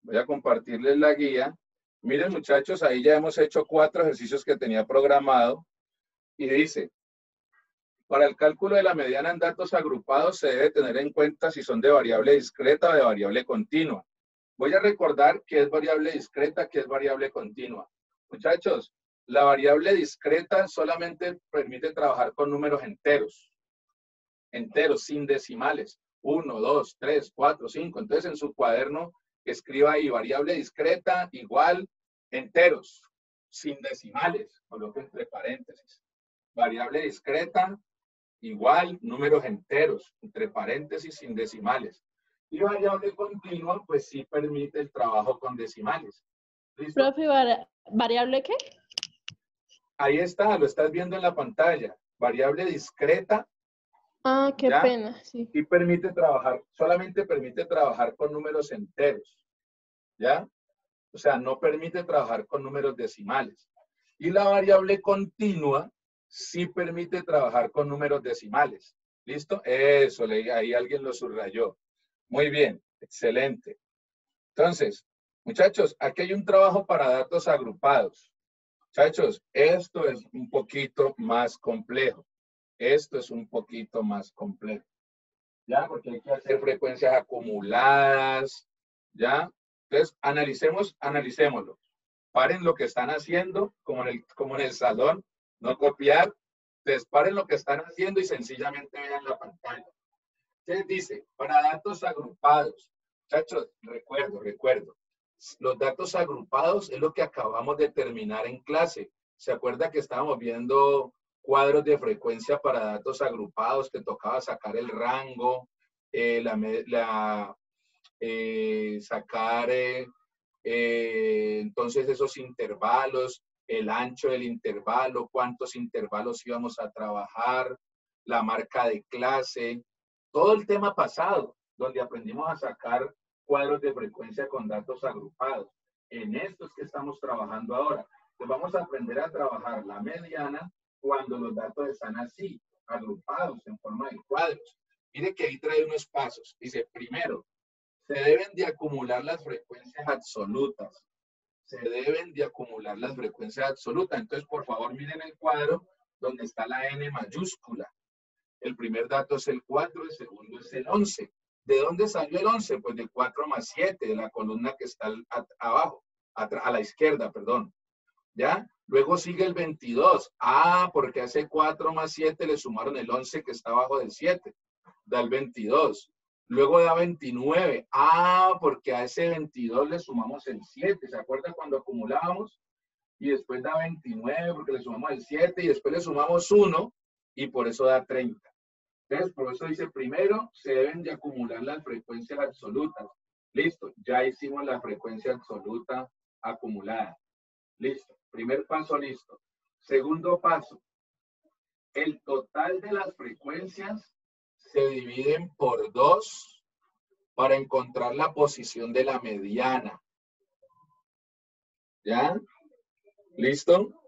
Voy a compartirles la guía. Miren, muchachos, ahí ya hemos hecho 4 ejercicios que tenía programado. Y dice, para el cálculo de la mediana en datos agrupados se debe tener en cuenta si son de variable discreta o de variable continua. Voy a recordar qué es variable discreta, qué es variable continua. Muchachos, la variable discreta solamente permite trabajar con números enteros. Enteros, sin decimales. 1, 2, 3, 4, 5. Entonces, en su cuaderno, escriba ahí variable discreta igual enteros, sin decimales. Coloque entre paréntesis. Variable discreta igual números enteros, entre paréntesis, sin decimales. Y variable continua, pues sí permite el trabajo con decimales. ¿Listo? Profe, ¿variable qué? Ahí está, lo estás viendo en la pantalla. Variable discreta. Ah, qué ¿ya? pena, sí. Y permite trabajar, solamente permite trabajar con números enteros. ¿Ya? O sea, no permite trabajar con números decimales. Y la variable continua sí permite trabajar con números decimales. ¿Listo? Eso, ahí alguien lo subrayó. Muy bien, excelente. Entonces, muchachos, aquí hay un trabajo para datos agrupados. Muchachos, esto es un poquito más complejo. Esto es un poquito más complejo. ¿Ya? Porque hay que hacer frecuencias acumuladas. ¿Ya? Entonces, analicémoslo. Paren lo que están haciendo, como en el salón, no copiar. Entonces, paren lo que están haciendo y sencillamente vean la pantalla. Entonces dice, para datos agrupados. Muchachos, recuerdo. Los datos agrupados es lo que acabamos de terminar en clase. ¿Se acuerda que estábamos viendo cuadros de frecuencia para datos agrupados que tocaba sacar el rango, sacar entonces esos intervalos, el ancho del intervalo, cuántos intervalos íbamos a trabajar, la marca de clase, todo el tema pasado, donde aprendimos a sacar cuadros de frecuencia con datos agrupados. En estos que estamos trabajando ahora. Entonces vamos a aprender a trabajar la mediana cuando los datos están así, agrupados en forma de cuadros. Mire que ahí trae unos pasos. Dice, primero, se deben de acumular las frecuencias absolutas. Se deben de acumular las frecuencias absolutas. Entonces, por favor, miren el cuadro donde está la N mayúscula. El primer dato es el 4, el segundo es el 11. ¿De dónde salió el 11? Pues del 4 más 7, de la columna que está abajo, a la izquierda, perdón. ¿Ya? Luego sigue el 22. Ah, porque hace 4 más 7 le sumaron el 11 que está abajo del 7. Da el 22. Luego da 29. Ah, porque a ese 22 le sumamos el 7. ¿Se acuerdan cuando acumulábamos? Y después da 29 porque le sumamos el 7 y después le sumamos 1 y por eso da 30. Entonces, por eso dice, primero se deben de acumular las frecuencias absolutas. Listo, ya hicimos la frecuencia absoluta acumulada. Listo, primer paso listo. Segundo paso, el total de las frecuencias se dividen por 2 para encontrar la posición de la mediana. ¿Ya? ¿Listo?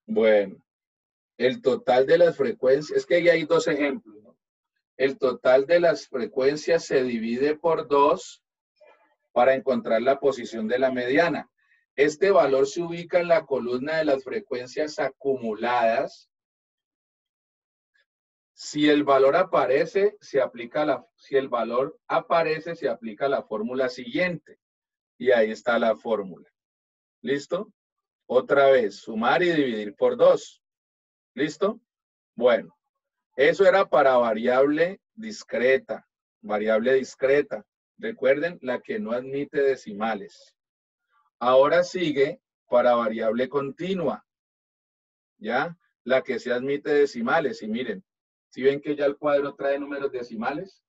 Bueno, el total de las frecuencias, es que ahí hay 2 ejemplos, ¿no? El total de las frecuencias se divide por 2 para encontrar la posición de la mediana. Este valor se ubica en la columna de las frecuencias acumuladas. Si el valor aparece, se aplica la fórmula siguiente. Y ahí está la fórmula. ¿Listo? Otra vez, sumar y dividir por 2. ¿Listo? Bueno, eso era para variable discreta. Variable discreta. Recuerden, la que no admite decimales. Ahora sigue para variable continua. ¿Ya? La que se admite decimales. Y miren, ¿sí ven que ya el cuadro trae números decimales?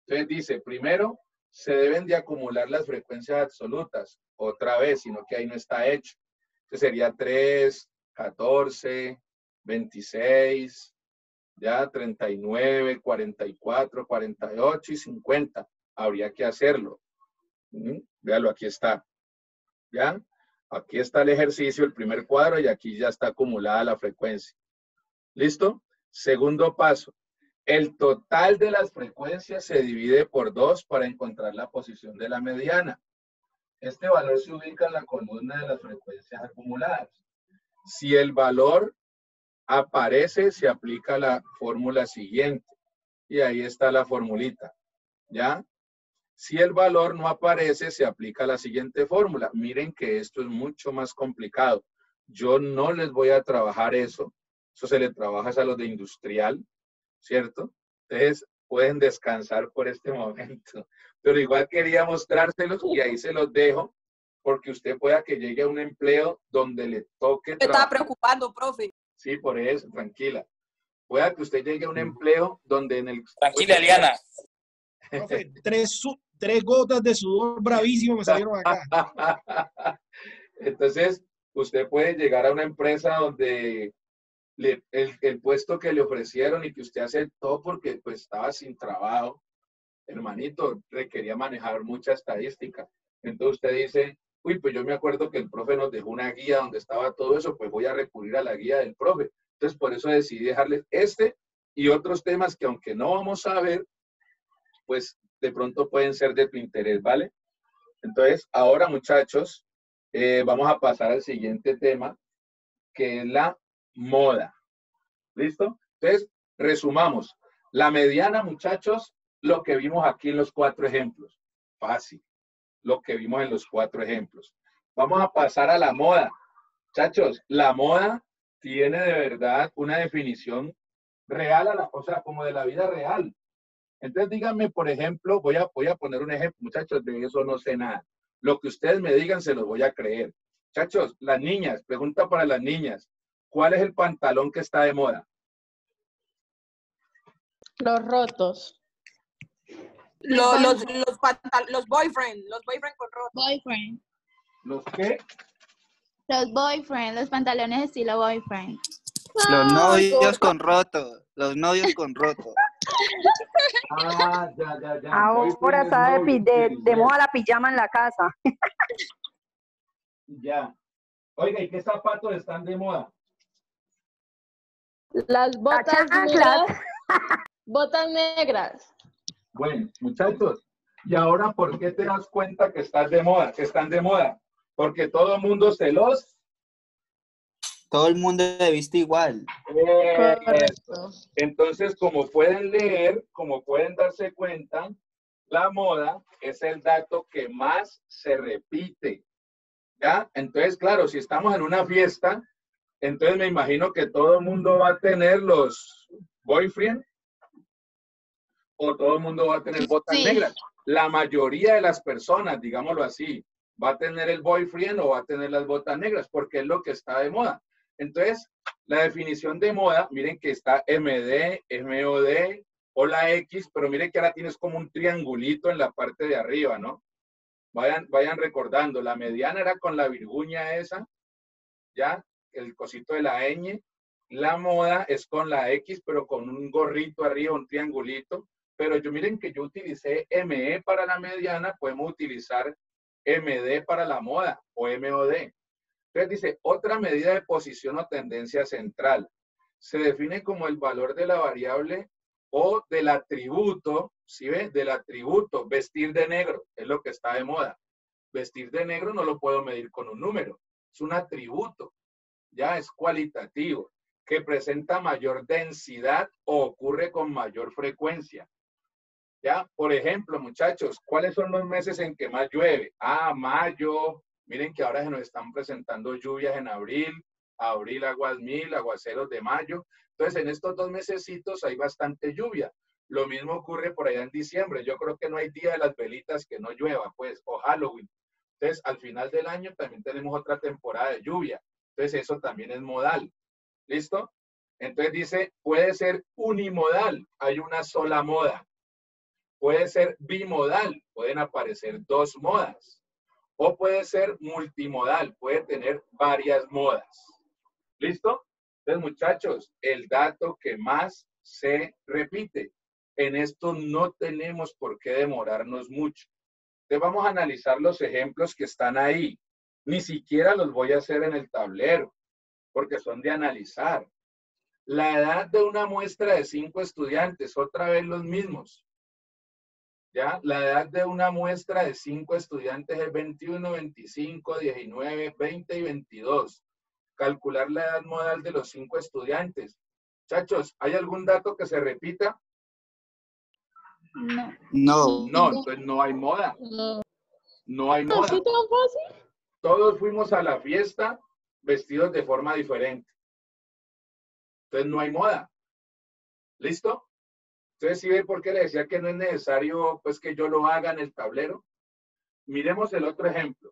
Entonces dice, primero, se deben de acumular las frecuencias absolutas. Otra vez, sino que ahí no está hecho. Entonces sería 3, 14, 26, ya 39, 44, 48 y 50. Habría que hacerlo. Véalo, aquí está. ¿Ya? Aquí está el ejercicio, el primer cuadro, y aquí ya está acumulada la frecuencia. ¿Listo? Segundo paso. El total de las frecuencias se divide por 2 para encontrar la posición de la mediana. Este valor se ubica en la columna de las frecuencias acumuladas. Si el valor aparece, se aplica la fórmula siguiente. Y ahí está la formulita. ¿Ya? Si el valor no aparece, se aplica la siguiente fórmula. Miren que esto es mucho más complicado. Yo no les voy a trabajar eso. Eso se le trabaja a los de industrial, ¿cierto? Entonces, pueden descansar por este momento. Pero igual quería mostrárselos y ahí se los dejo, porque usted pueda que llegue a un empleo donde le toque Me estaba preocupando, profe. Sí, por eso, tranquila. Pueda que usted llegue a un empleo donde en el... Tranquila, Eliana. Profe, tres gotas de sudor bravísimo me salieron acá. Entonces, usted puede llegar a una empresa donde el puesto que le ofrecieron y que usted aceptó porque pues estaba sin trabajo, hermanito, requería manejar mucha estadística. Entonces usted dice, uy, pues yo me acuerdo que el profe nos dejó una guía donde estaba todo eso, pues voy a recurrir a la guía del profe. Entonces por eso decidí dejarles este y otros temas que aunque no vamos a ver, pues de pronto pueden ser de tu interés, ¿vale? Entonces ahora, muchachos, vamos a pasar al siguiente tema, que es la moda. ¿Listo? Entonces, resumamos. La mediana, muchachos, lo que vimos aquí en los 4 ejemplos. Fácil. Lo que vimos en los 4 ejemplos. Vamos a pasar a la moda. Muchachos, la moda tiene de verdad una definición real, o sea, como de la vida real. Entonces, díganme, por ejemplo, voy a poner un ejemplo. Muchachos, de eso no sé nada. Lo que ustedes me digan se los voy a creer. Muchachos, las niñas, pregunta para las niñas. ¿Cuál es el pantalón que está de moda? Los rotos. Los boyfriend con rotos. Boyfriend. ¿Los qué? Los boyfriend, los pantalones estilo boyfriend. Los novios con roto. Los novios con roto. Ah, ya. Ahora está de moda la pijama en la casa. Ya. Oiga, ¿y qué zapatos están de moda? Las botas negras. Botas negras. Bueno, muchachos, ¿y ahora por qué te das cuenta que están de moda? Porque todo el mundo Todo el mundo se viste igual. Correcto. Entonces, como pueden leer, como pueden darse cuenta, la moda es el dato que más se repite. ¿Ya? Entonces, claro, si estamos en una fiesta, entonces me imagino que todo el mundo va a tener los boyfriend o todo el mundo va a tener botas negras. La mayoría de las personas, digámoslo así, va a tener el boyfriend o va a tener las botas negras porque es lo que está de moda. Entonces, la definición de moda, miren que está MD, MOD o la X, pero miren que ahora tienes como un triangulito en la parte de arriba, ¿no? Vayan recordando, la mediana era con la virguña esa, ¿ya? El cosito de la ñ. La moda es con la X, pero con un gorrito arriba, un triangulito. Pero miren que yo utilicé ME para la mediana, podemos utilizar MD para la moda o MOD. Entonces dice, otra medida de posición o tendencia central. Se define como el valor de la variable o del atributo, ¿sí ven? Del atributo, vestir de negro, es lo que está de moda. Vestir de negro no lo puedo medir con un número, es un atributo, ya es cualitativo. que presenta mayor densidad o ocurre con mayor frecuencia. ¿Ya? Por ejemplo, muchachos, ¿cuáles son los meses en que más llueve? Ah, mayo. Miren que ahora se nos están presentando lluvias en abril, aguas 1000, aguaceros de mayo. Entonces, en estos 2 mesecitos hay bastante lluvia. Lo mismo ocurre por allá en diciembre. Yo creo que no hay día de las velitas que no llueva, pues, o Halloween. Entonces, al final del año también tenemos otra temporada de lluvia. Entonces, eso también es modal. ¿Listo? Entonces dice, puede ser unimodal, hay una sola moda. Puede ser bimodal, pueden aparecer 2 modas. O puede ser multimodal, puede tener varias modas. ¿Listo? Entonces, muchachos, el dato que más se repite. En esto no tenemos por qué demorarnos mucho. Entonces, vamos a analizar los ejemplos que están ahí. Ni siquiera los voy a hacer en el tablero, porque son de analizar. La edad de una muestra de 5 estudiantes, otra vez los mismos. ¿Ya? La edad de una muestra de 5 estudiantes es 21, 25, 19, 20 y 22. Calcular la edad modal de los 5 estudiantes. Muchachos, ¿hay algún dato que se repita? No. No. No, entonces no hay moda. No. No hay moda. ¿Así tan fácil? Todos fuimos a la fiesta vestidos de forma diferente. Entonces no hay moda. ¿Listo? Entonces, ¿sí ve por qué le decía que no es necesario pues que yo lo haga en el tablero? Miremos el otro ejemplo.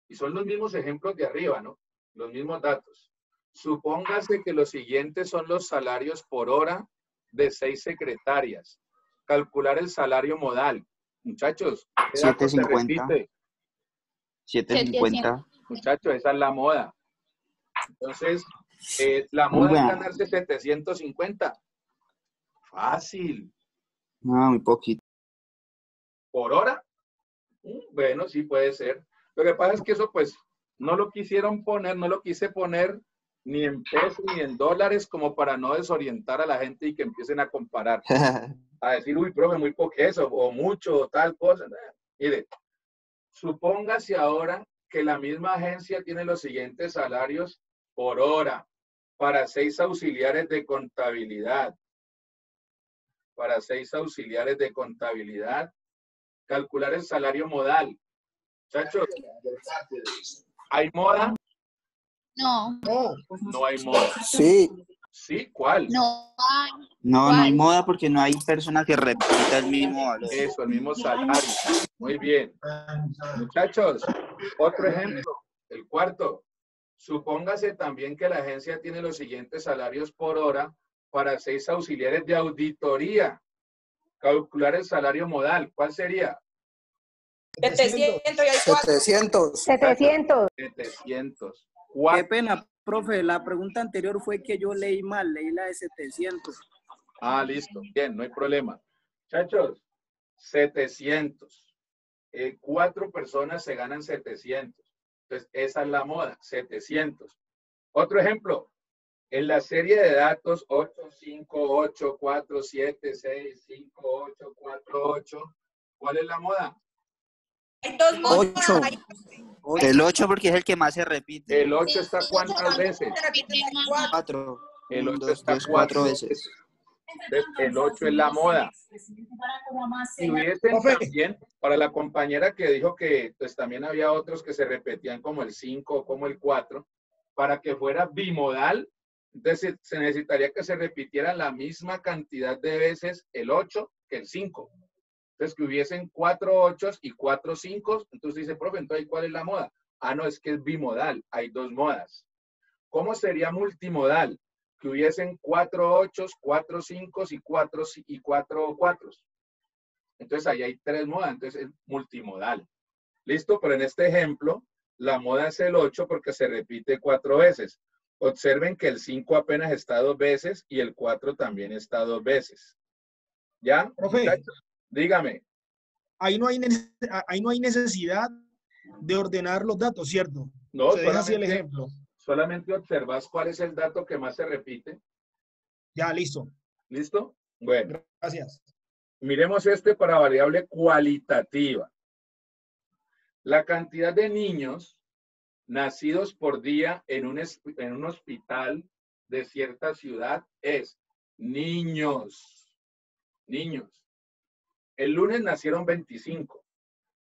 Y son los mismos ejemplos de arriba, ¿no? Los mismos datos. Supóngase que los siguientes son los salarios por hora de 6 secretarias. Calcular el salario modal. Muchachos, ¿qué dato se 7.50. repite? 7.50. Muchachos, esa es la moda. Entonces, la moda es ganarse 750. Fácil. No, muy poquito. ¿Por hora? Bueno, sí puede ser. Lo que pasa es que eso, pues, no lo quisieron poner, no lo quise poner ni en pesos ni en dólares como para no desorientar a la gente y que empiecen a comparar. A decir, uy, profe, muy poco eso, o mucho, o tal cosa. Mire, supóngase ahora que la misma agencia tiene los siguientes salarios por hora para 6 auxiliares de contabilidad. Para 6 auxiliares de contabilidad. Calcular el salario modal. Muchachos, ¿hay moda? No. No hay moda. Sí. ¿Sí? ¿Cuál? No hay. No, no hay moda porque no hay persona que repita el mismo valor. Eso, el mismo salario. Muy bien. Muchachos, otro ejemplo. El cuarto. Supóngase también que la agencia tiene los siguientes salarios por hora para 6 auxiliares de auditoría. Calcular el salario modal. ¿Cuál sería? 700 y hay 4. 700. 700. Qué pena, profe. La pregunta anterior fue que yo leí mal, leí la de 700. Ah, listo. Bien, no hay problema. Muchachos, 700. 4 personas se ganan 700. Entonces, esa es la moda, 700. Otro ejemplo. En la serie de datos 8, 5, 8, 4, 7, 6, 5, 8, 4, 8, ¿cuál es la moda? Hay 2 modas. 8. El 8 porque es el que más se repite. El 8 está ¿cuántas veces? 4. El 8 2, está 3, 4 veces. Entonces, el 8 es la moda. Si hubiesen también, para la compañera que dijo que pues también había otros que se repetían como el 5 o como el 4, para que fuera bimodal, entonces se necesitaría que se repitiera la misma cantidad de veces el 8 que el 5. Entonces que hubiesen 4 8 y 4 5. Entonces dice, profe, entonces ¿cuál es la moda? Ah, no, es que es bimodal, hay 2 modas. ¿Cómo sería multimodal? Que hubiesen 4 8, 4 5 y 4 4. Entonces ahí hay 3 modas, entonces es multimodal. ¿Listo? Pero en este ejemplo, la moda es el 8 porque se repite 4 veces. Observen que el 5 apenas está 2 veces y el 4 también está 2 veces. ¿Ya? Profe, dígame. Ahí no hay necesidad de ordenar los datos, ¿cierto? No, se deja así el ejemplo. Solamente observas cuál es el dato que más se repite. Ya, listo. ¿Listo? Bueno. Gracias. Miremos este para variable cualitativa. La cantidad de niños nacidos por día en un hospital de cierta ciudad es niños. Niños. El lunes nacieron 25,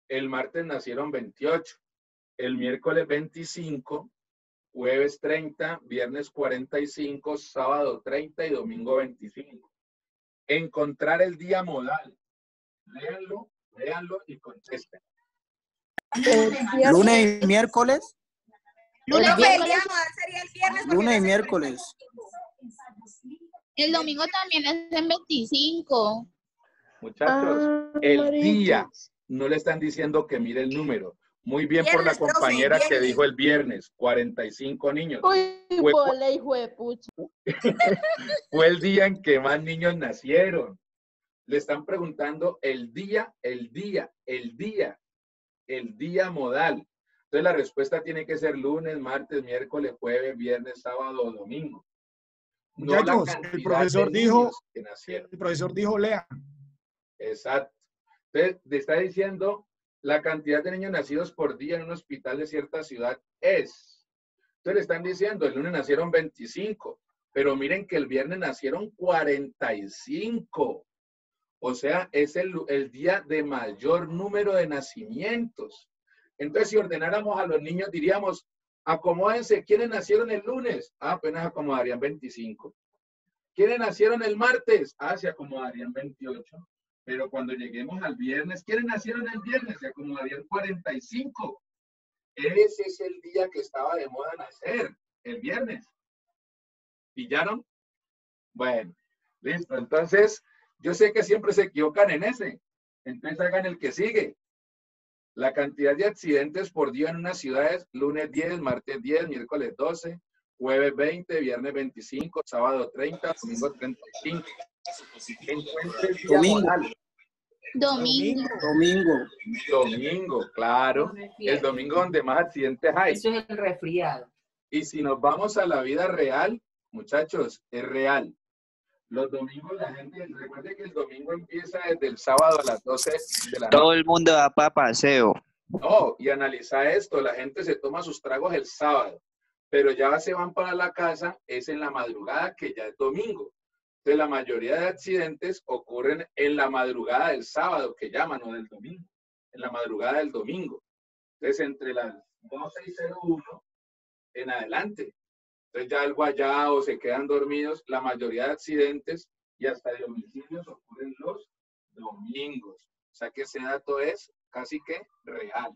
el martes nacieron 28, el miércoles 25, jueves 30, viernes 45, sábado 30 y domingo 25. Encontrar el día modal. Léanlo, léanlo y contesten. Lunes y miércoles. Profe, el día modal sería el viernes. porque Lunes y nace- miércoles. El domingo también es en 25. Muchachos, el día, no le están diciendo que mire el número. Muy bien por la Viernes, profe, compañera que viernes. dijo el viernes, 45 niños. Uy, Fue- pole, hijo de pucha. Fue el día en que más niños nacieron. Le están preguntando el día modal. Entonces la respuesta tiene que ser lunes, martes, miércoles, jueves, viernes, sábado o domingo. No la Muchachos, cantidad el profesor de dijo, niños que nacieron. el profesor dijo, lea. Exacto. Entonces, le está diciendo la cantidad de niños nacidos por día en un hospital de cierta ciudad es. Entonces le están diciendo, el lunes nacieron 25, pero miren que el viernes nacieron 45. O sea, es el día de mayor número de nacimientos. Entonces, si ordenáramos a los niños, diríamos, acomódense, ¿quiénes nacieron el lunes? Ah, apenas acomodarían 25. ¿Quiénes nacieron el martes? Ah, se acomodarían 28. Pero cuando lleguemos al viernes, ¿quiénes nacieron el viernes? Se acomodarían 45. Ese es el día que estaba de moda nacer, el viernes. ¿Pillaron? Bueno, listo. Entonces, yo sé que siempre se equivocan en ese. Entonces hagan el que sigue. La cantidad de accidentes por día en una ciudad es lunes 10, martes 10, miércoles 12, jueves 20, viernes 25, sábado 30, domingo 35. Encuentre el día Domingo. modal. Domingo. Domingo. Domingo, claro. El domingo donde más accidentes hay. Eso es el resfriado. Y si nos vamos a la vida real, muchachos, es real. Los domingos la gente, recuerde que el domingo empieza desde el sábado a las 12 de la Todo noche. el mundo va para paseo. No, y analiza esto, la gente se toma sus tragos el sábado, pero ya se van para la casa, es en la madrugada que ya es domingo. Entonces la mayoría de accidentes ocurren en la madrugada del sábado, que llaman, o del domingo, en la madrugada del domingo. Entonces entre las 12:01 en adelante. Entonces ya el guayao, se quedan dormidos. La mayoría de accidentes y hasta de homicidios ocurren los domingos. O sea que ese dato es casi que real.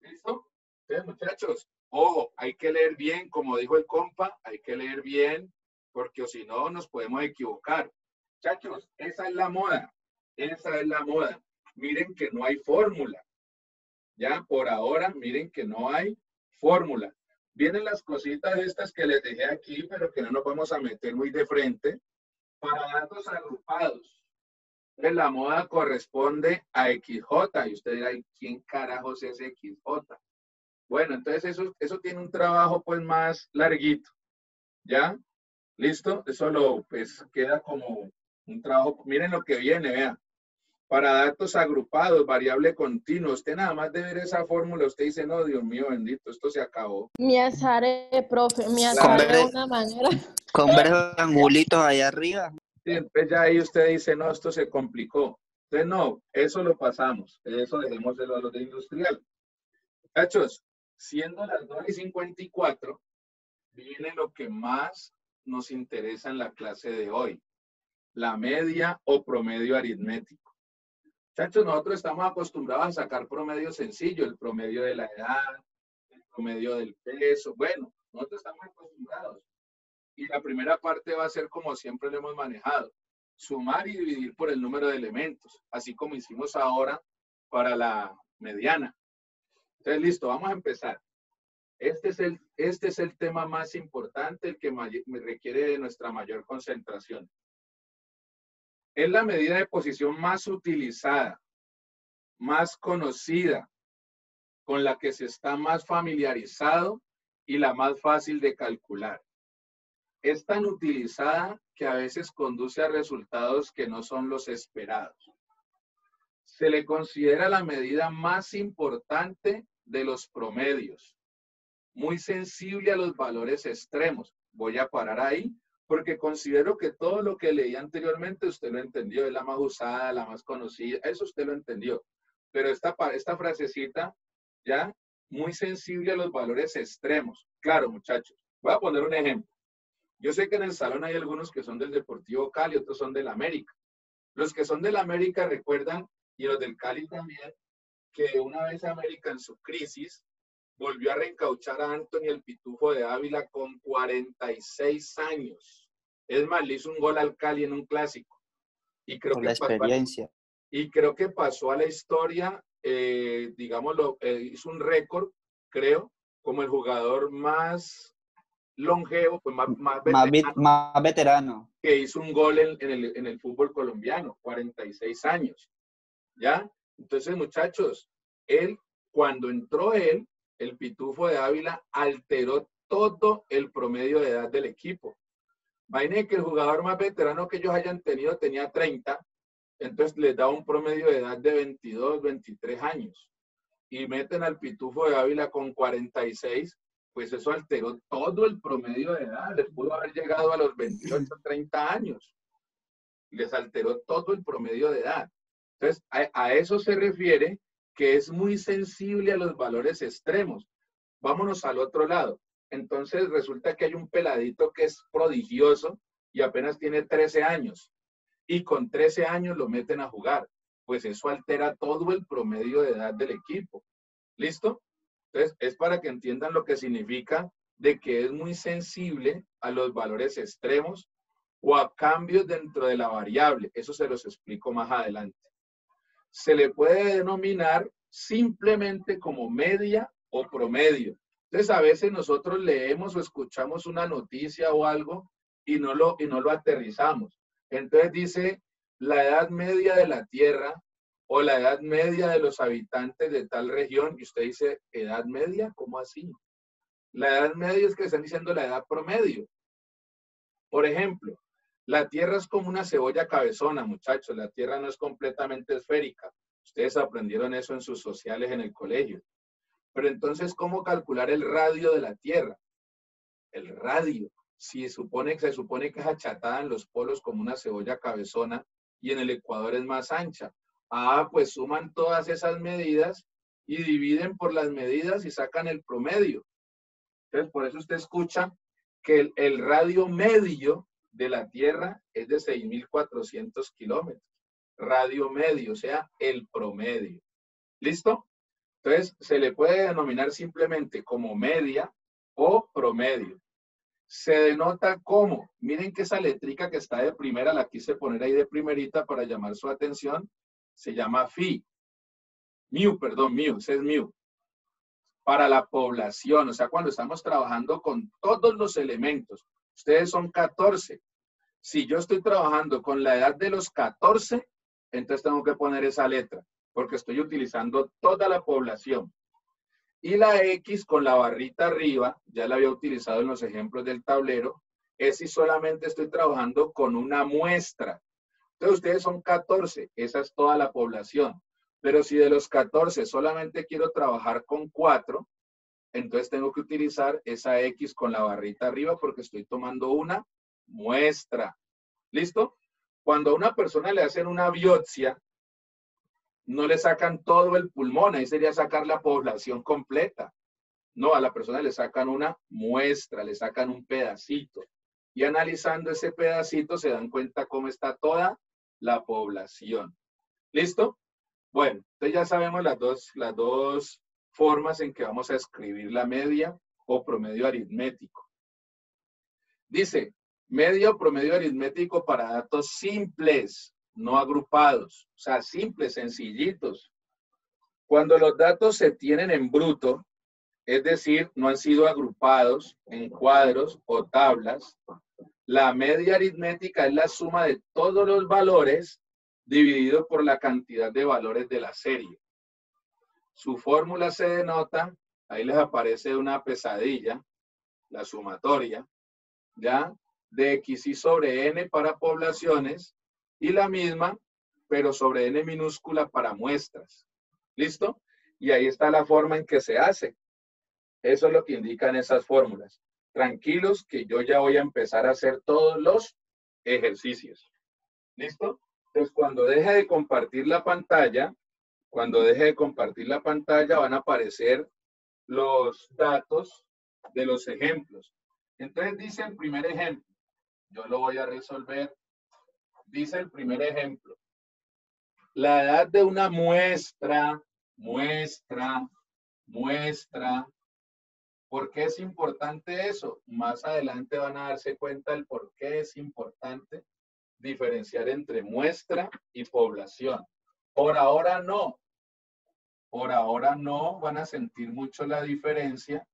¿Listo? Entonces, muchachos, ojo, hay que leer bien, como dijo el compa, hay que leer bien, porque si no nos podemos equivocar. Muchachos, esa es la moda. Esa es la moda. Miren que no hay fórmula. Ya, por ahora, miren que no hay fórmula. Vienen las cositas estas que les dejé aquí, pero que no nos vamos a meter muy de frente. Para datos agrupados. Entonces, la moda corresponde a XJ. Y usted dirá, ¿quién carajos es XJ? Bueno, entonces eso tiene un trabajo pues más larguito. ¿Ya? ¿Listo? Eso pues queda como un trabajo. Miren lo que viene, vean. Para datos agrupados, variable continua. Usted nada más de ver esa fórmula, usted dice, no, Dios mío, bendito, esto se acabó. Me azaré, profe, me azaré de una manera. Con ver los angulitos allá arriba. Sí, entonces ya ahí usted dice, no, esto se complicó. Entonces, no, eso lo pasamos. Eso dejémoslo a los de industrial. Muchachos, siendo las 9:54, viene lo que más nos interesa en la clase de hoy. La media o promedio aritmético. Muchachos, nosotros estamos acostumbrados a sacar promedio sencillo, el promedio de la edad, el promedio del peso. Bueno, nosotros estamos acostumbrados. Y la primera parte va a ser como siempre lo hemos manejado. Sumar y dividir por el número de elementos, así como hicimos ahora para la mediana. Entonces, listo, vamos a empezar. Este es el tema más importante, el que me requiere de nuestra mayor concentración. Es la medida de posición más utilizada, más conocida, con la que se está más familiarizado y la más fácil de calcular. Es tan utilizada que a veces conduce a resultados que no son los esperados. Se le considera la medida más importante de los promedios, muy sensible a los valores extremos. voy a parar ahí, porque considero que todo lo que leí anteriormente usted lo entendió, es la más usada, la más conocida, eso usted lo entendió. Pero esta frasecita, ya, muy sensible a los valores extremos. Claro, muchachos, voy a poner un ejemplo. Yo sé que en el salón hay algunos que son del Deportivo Cali, otros son del América. Los que son del América recuerdan, y los del Cali también, que una vez América en su crisis volvió a reencauchar a Anthony el Pitufo de Ávila con 46 años. Es más, le hizo un gol al Cali en un clásico. Y creo Por que la experiencia. creo que pasó a la historia, digámoslo, hizo un récord, creo, como el jugador más longevo, pues más veterano. Que hizo un gol en el fútbol colombiano, 46 años. ¿Ya? Entonces, muchachos, cuando entró el Pitufo de Ávila alteró todo el promedio de edad del equipo. Imaginen que el jugador más veterano que ellos hayan tenido tenía 30, entonces les da un promedio de edad de 22, 23 años. Y meten al Pitufo de Ávila con 46, pues eso alteró todo el promedio de edad. Les pudo haber llegado a los 28, 30 años. Les alteró todo el promedio de edad. Entonces, a eso se refiere que es muy sensible a los valores extremos. Vámonos al otro lado. Entonces, resulta que hay un peladito que es prodigioso y apenas tiene 13 años. Y con 13 años lo meten a jugar. Pues eso altera todo el promedio de edad del equipo. ¿Listo? Entonces, es para que entiendan lo que significa de que es muy sensible a los valores extremos o a cambios dentro de la variable. Eso se los explico más adelante. Se le puede denominar simplemente como media o promedio. Entonces, a veces nosotros leemos o escuchamos una noticia o algo y no lo aterrizamos. Entonces dice la edad media de la Tierra o la edad media de los habitantes de tal región y usted dice, ¿edad media? ¿Cómo así? La edad media es que están diciendo la edad promedio. Por ejemplo, la Tierra es como una cebolla cabezona, muchachos. La Tierra no es completamente esférica. Ustedes aprendieron eso en sus sociales en el colegio. Pero entonces, ¿cómo calcular el radio de la Tierra? El radio. Se supone que es achatada en los polos como una cebolla cabezona y en el ecuador es más ancha. Ah, pues suman todas esas medidas y dividen por las medidas y sacan el promedio. Entonces, por eso usted escucha que el radio medio de la Tierra es de 6.400 kilómetros. Radio medio, o sea, el promedio. ¿Listo? Entonces, se le puede denominar simplemente como media o promedio. Se denota como, miren que esa letrica que está de primera, la quise poner ahí de primerita para llamar su atención, se llama phi. Mu, ese es mu. Para la población, o sea, cuando estamos trabajando con todos los elementos. Ustedes son 14. Si yo estoy trabajando con la edad de los 14, entonces tengo que poner esa letra, porque estoy utilizando toda la población. Y la X con la barrita arriba, ya la había utilizado en los ejemplos del tablero, es si solamente estoy trabajando con una muestra. Entonces ustedes son 14, esa es toda la población. Pero si de los 14 solamente quiero trabajar con 4, entonces tengo que utilizar esa X con la barrita arriba porque estoy tomando una muestra. ¿Listo? Cuando a una persona le hacen una biopsia, no le sacan todo el pulmón, ahí sería sacar la población completa. No, a la persona le sacan una muestra, le sacan un pedacito. Y analizando ese pedacito se dan cuenta cómo está toda la población. ¿Listo? Bueno, entonces ya sabemos las dos formas en que vamos a escribir la media o promedio aritmético. Dice, media o promedio aritmético para datos simples, no agrupados. O sea, simples, sencillitos. Cuando los datos se tienen en bruto, es decir, no han sido agrupados en cuadros o tablas, la media aritmética es la suma de todos los valores dividido por la cantidad de valores de la serie. Su fórmula se denota, ahí les aparece una pesadilla, la sumatoria, ¿ya? De XY sobre N para poblaciones y la misma, pero sobre N minúscula para muestras. ¿Listo? Y ahí está la forma en que se hace. Eso es lo que indican esas fórmulas. tranquilos que yo ya voy a empezar a hacer todos los ejercicios. ¿Listo? Entonces, cuando deje de compartir la pantalla, van a aparecer los datos de los ejemplos. Entonces dice el primer ejemplo. Yo lo voy a resolver. Dice el primer ejemplo. La edad de una muestra. ¿Por qué es importante eso? Más adelante van a darse cuenta del por qué es importante diferenciar entre muestra y población. Por ahora no. Por ahora no van a sentir mucho la diferencia,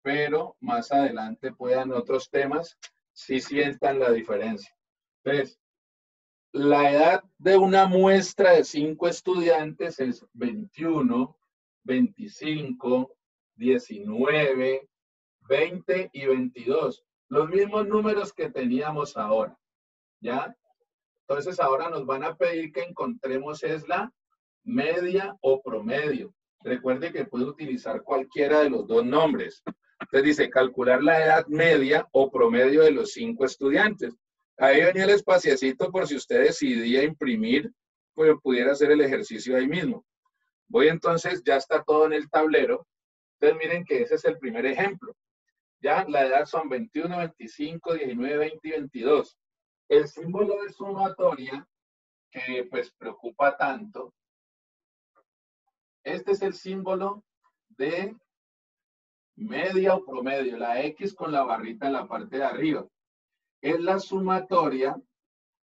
pero más adelante puedan otros temas sí sientan la diferencia. Entonces, la edad de una muestra de 5 estudiantes es 21, 25, 19, 20 y 22. Los mismos números que teníamos ahora, ¿ya? Entonces ahora nos van a pedir que encontremos es la media o promedio. Recuerde que puede utilizar cualquiera de los dos nombres. Entonces dice, calcular la edad media o promedio de los 5 estudiantes. Ahí venía el espaciacito por si usted decidía imprimir, pues pudiera hacer el ejercicio ahí mismo. Voy entonces, ya está todo en el tablero. Entonces miren que ese es el primer ejemplo. Ya la edad son 21, 25, 19, 20 y 22. El símbolo de sumatoria, que pues preocupa tanto, este es el símbolo de media o promedio, la X con la barrita en la parte de arriba. Es la sumatoria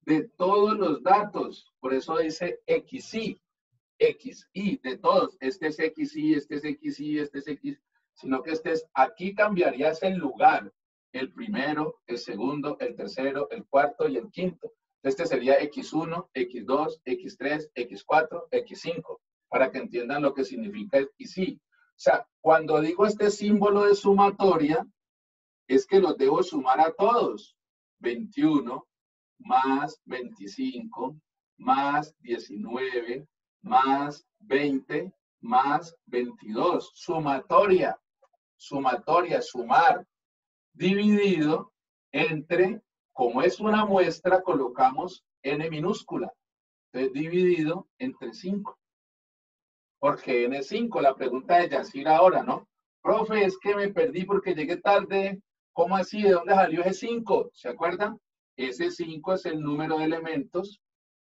de todos los datos. Por eso dice XY, XY de todos. Este es XY, este es XY, este es X. Sino que este es, aquí cambiarías el lugar. El primero, el segundo, el tercero, el cuarto y el quinto. Este sería X1, X2, X3, X4, X5. Para que entiendan lo que significa XY. O sea, cuando digo este símbolo de sumatoria, es que los debo sumar a todos. 21 más 25 más 19 más 20 más 22. Sumatoria. Sumatoria, sumar. Dividido entre, como es una muestra, colocamos n minúscula. Entonces, dividido entre 5. Porque n es 5. La pregunta de Yacir ahora, ¿no? Profe, es que me perdí porque llegué tarde. ¿Cómo así? ¿De dónde salió ese 5? ¿Se acuerdan? Ese 5 es el número de elementos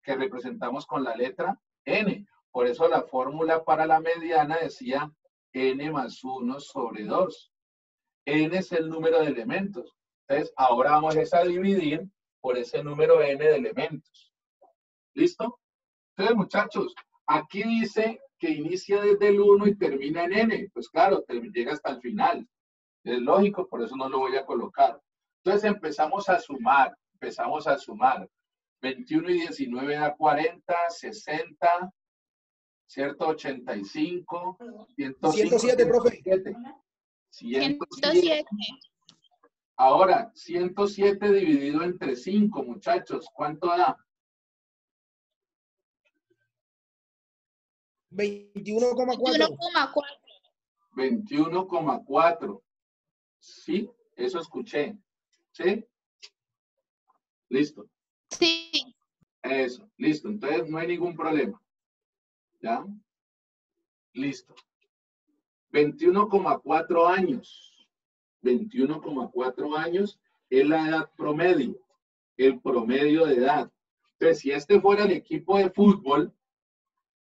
que representamos con la letra n. Por eso la fórmula para la mediana decía n más 1 sobre 2. N es el número de elementos. Entonces, ahora vamos a dividir por ese número n de elementos. ¿Listo? Entonces, muchachos, aquí dice que inicia desde el 1 y termina en n. Pues claro, llega hasta el final. Es lógico, por eso no lo voy a colocar. Entonces empezamos a sumar. 21 y 19 da 40, 60, ¿cierto? 85, 105, 107, profe. 107. Ahora, 107 dividido entre 5, muchachos, ¿cuánto da? 21,4. 21,4. Sí, eso escuché. ¿Sí? Listo. Sí. Eso, listo. Entonces no hay ningún problema. ¿Ya? Listo. 21,4 años. 21,4 años es la edad promedio. El promedio de edad. Entonces, si este fuera el equipo de fútbol,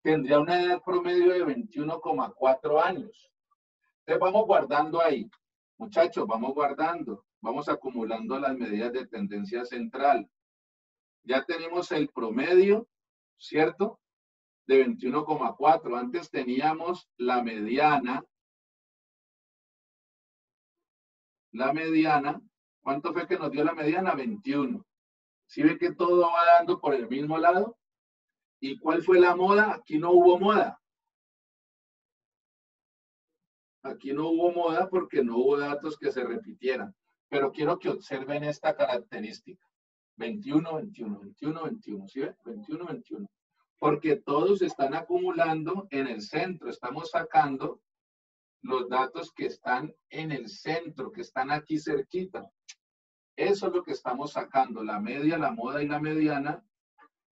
tendría una edad promedio de 21,4 años. Entonces vamos guardando ahí. Muchachos, vamos guardando. Vamos acumulando las medidas de tendencia central. Ya tenemos el promedio, ¿cierto? De 21,4. Antes teníamos la mediana. La mediana. ¿Cuánto fue que nos dio la mediana? 21. ¿Sí ve que todo va dando por el mismo lado? ¿Y cuál fue la moda? Aquí no hubo moda. Aquí no hubo moda porque no hubo datos que se repitieran. Pero quiero que observen esta característica. 21, 21, 21, 21. ¿Sí ve? 21, 21. Porque todos están acumulando en el centro. Estamos sacando los datos que están en el centro, que están aquí cerquita. Eso es lo que estamos sacando, la media, la moda y la mediana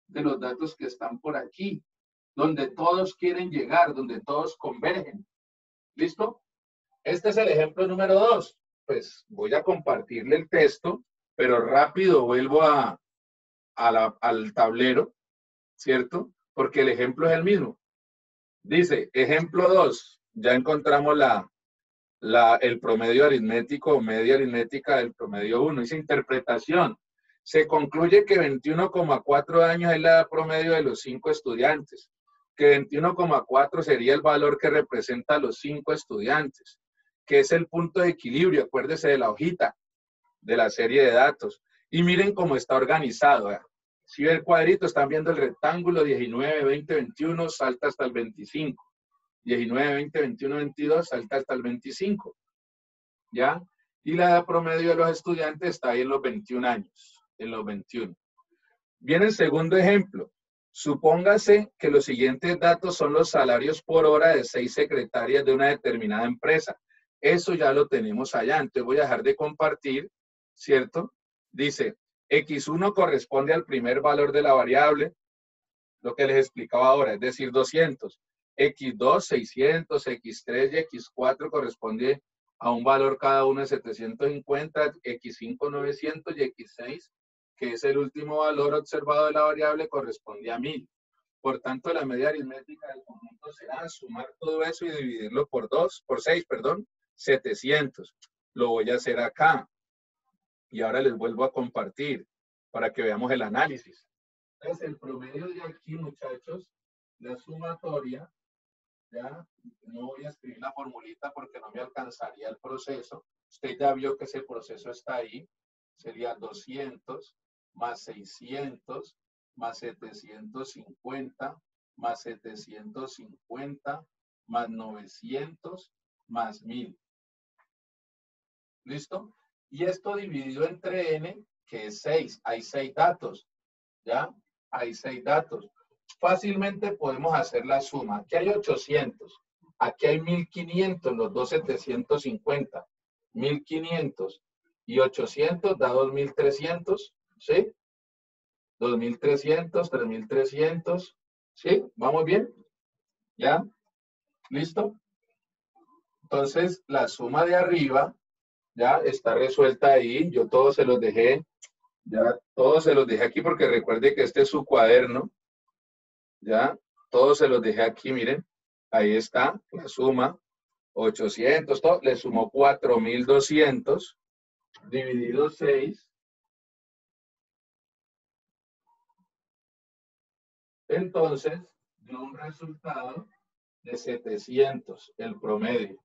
de los datos que están por aquí, donde todos quieren llegar, donde todos convergen. ¿Listo? Este es el ejemplo número 2. Pues voy a compartirle el texto, pero rápido vuelvo al tablero, ¿cierto? Porque el ejemplo es el mismo. Dice, ejemplo 2, ya encontramos el promedio aritmético o media aritmética del promedio 1. Dice interpretación. Se concluye que 21,4 años es la edad promedio de los 5 estudiantes, que 21,4 sería el valor que representa a los 5 estudiantes, que es el punto de equilibrio, acuérdese de la hojita, de la serie de datos. Y miren cómo está organizado. Si ve el cuadrito, están viendo el rectángulo 19, 20, 21, salta hasta el 25. 19, 20, 21, 22, salta hasta el 25. ¿Ya? Y la edad promedio de los estudiantes está ahí en los 21 años. En los 21. Viene el segundo ejemplo. Supóngase que los siguientes datos son los salarios por hora de 6 secretarias de una determinada empresa. Eso ya lo tenemos allá. Entonces voy a dejar de compartir, ¿cierto? Dice, X1 corresponde al primer valor de la variable, lo que les explicaba ahora, es decir, 200. X2, 600, X3 y X4 corresponde a un valor cada uno de 750, X5, 900 y X6, que es el último valor observado de la variable, corresponde a 1000. Por tanto, la media aritmética del conjunto será sumar todo eso y dividirlo por 6, 700. Lo voy a hacer acá. Y ahora les vuelvo a compartir para que veamos el análisis. Entonces, el promedio de aquí, muchachos, la sumatoria, ya, no voy a escribir la formulita porque no me alcanzaría el proceso. Usted ya vio que ese proceso está ahí. Sería 200 más 600 más 750 más 750 más 900 más 1000. ¿Listo? Y esto dividido entre n, que es 6. Hay 6 datos. ¿Ya? Hay 6 datos. Fácilmente podemos hacer la suma. Aquí hay 800. Aquí hay 1500, los dos 750. 1500 y 800 da 2300. ¿Sí? 2300, 3300. ¿Sí? ¿Vamos bien? ¿Ya? ¿Listo? Entonces, la suma de arriba ya está resuelta ahí. Yo todos se los dejé. Ya, todos se los dejé aquí porque recuerde que este es su cuaderno. Ya, todos se los dejé aquí, miren. Ahí está la suma. 800, todo, le sumó 4200 dividido 6. Entonces, dio un resultado de 700, el promedio.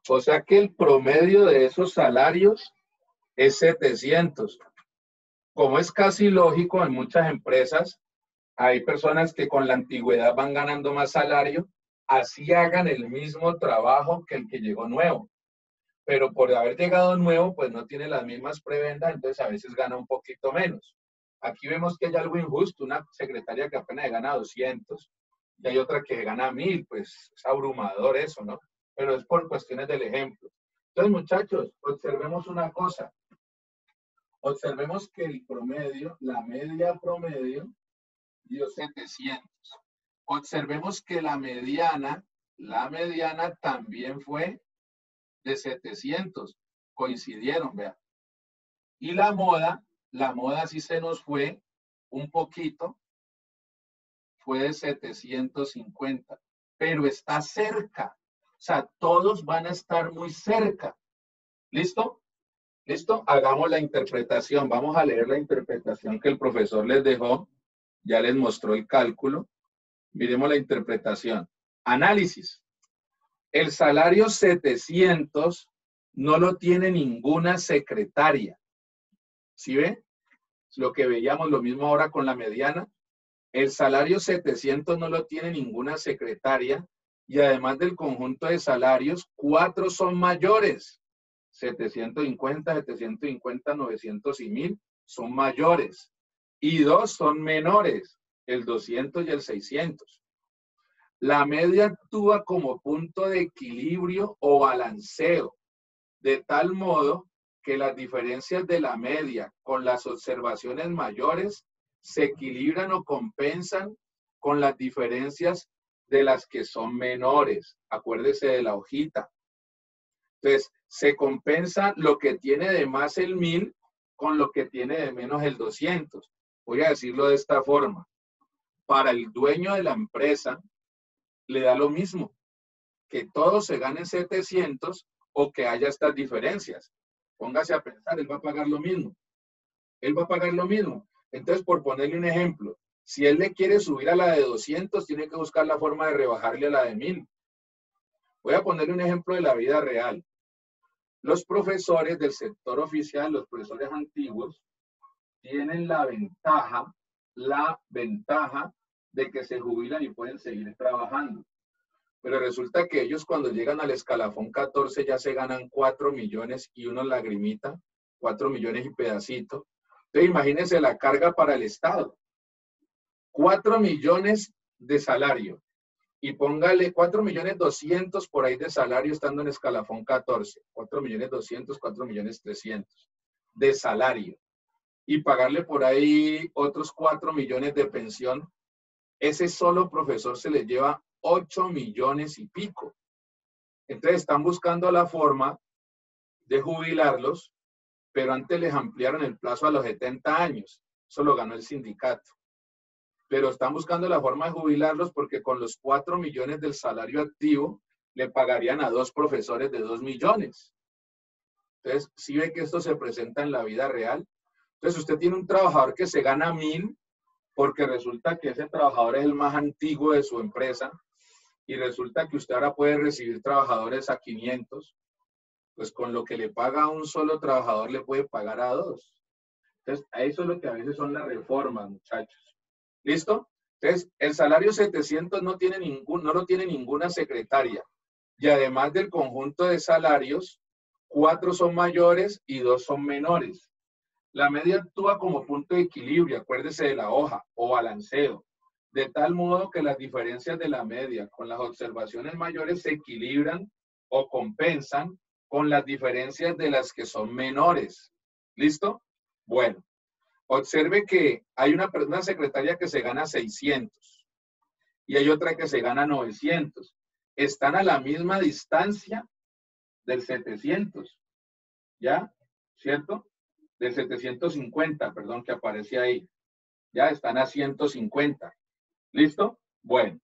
O sea que el promedio de esos salarios es 700. Como es casi lógico, en muchas empresas hay personas que con la antigüedad van ganando más salario, así hagan el mismo trabajo que el que llegó nuevo. Pero por haber llegado nuevo, pues no tiene las mismas prebendas, entonces a veces gana un poquito menos. Aquí vemos que hay algo injusto, una secretaria que apenas gana 200 y hay otra que gana 1000, pues es abrumador eso, ¿no? Pero es por cuestiones del ejemplo. Entonces, muchachos, observemos una cosa. Observemos que el promedio, la media promedio, dio 700. Observemos que la mediana también fue de 700. Coincidieron, vean. Y la moda sí se nos fue un poquito, fue de 750, pero está cerca. O sea, todos van a estar muy cerca. ¿Listo? ¿Listo? Hagamos la interpretación. Vamos a leer la interpretación que el profesor les dejó. Ya les mostró el cálculo. Miremos la interpretación. Análisis. El salario 700 no lo tiene ninguna secretaria. ¿Sí ve? Lo que veíamos lo mismo ahora con la mediana. El salario 700 no lo tiene ninguna secretaria y además del conjunto de salarios, 4 son mayores. 750, 750, 900 y 1000 son mayores. Y 2 son menores, el 200 y el 600. La media actúa como punto de equilibrio o balanceo, de tal modo que las diferencias de la media con las observaciones mayores se equilibran o compensan con las diferencias de las que son menores. Acuérdese de la hojita. Entonces, se compensa lo que tiene de más el 1000 con lo que tiene de menos el 200. Voy a decirlo de esta forma. Para el dueño de la empresa, le da lo mismo, que todos se ganen 700 o que haya estas diferencias. Póngase a pensar, él va a pagar lo mismo. Él va a pagar lo mismo. Entonces, por ponerle un ejemplo, si él le quiere subir a la de 200, tiene que buscar la forma de rebajarle a la de 1000. Voy a ponerle un ejemplo de la vida real. Los profesores del sector oficial, los profesores antiguos, tienen la ventaja de que se jubilan y pueden seguir trabajando. Pero resulta que ellos cuando llegan al escalafón 14 ya se ganan 4 millones y unos lagrimita, 4 millones y pedacito. Entonces imagínense la carga para el Estado. 4 millones de salario. Y póngale 4.200.000 por ahí de salario estando en escalafón 14. 4.200.000, 4.300.000 de salario. Y pagarle por ahí otros 4 millones de pensión. Ese solo profesor se le lleva 8 millones y pico. Entonces están buscando la forma de jubilarlos, pero antes les ampliaron el plazo a los 70 años. Eso lo ganó el sindicato. Pero están buscando la forma de jubilarlos porque con los 4 millones del salario activo le pagarían a 2 profesores de 2 millones. Entonces, ¿sí ve que esto se presenta en la vida real? Entonces, usted tiene un trabajador que se gana 1.000 porque resulta que ese trabajador es el más antiguo de su empresa y resulta que usted ahora puede recibir trabajadores a 500, pues con lo que le paga a un solo trabajador le puede pagar a 2. Entonces, a eso es lo que a veces son las reformas, muchachos. ¿Listo? Entonces, el salario 700 no lo tiene ninguna secretaria. Y además del conjunto de salarios, 4 son mayores y 2 son menores. La media actúa como punto de equilibrio, acuérdese de la hoja, o balanceo, de tal modo que las diferencias de la media con las observaciones mayores se equilibran o compensan con las diferencias de las que son menores. ¿Listo? Bueno. Observe que hay una secretaria que se gana 600 y hay otra que se gana 900. Están a la misma distancia del 700, ¿ya? ¿Cierto? Del 750, perdón, que aparece ahí. Ya están a 150. ¿Listo? Bueno,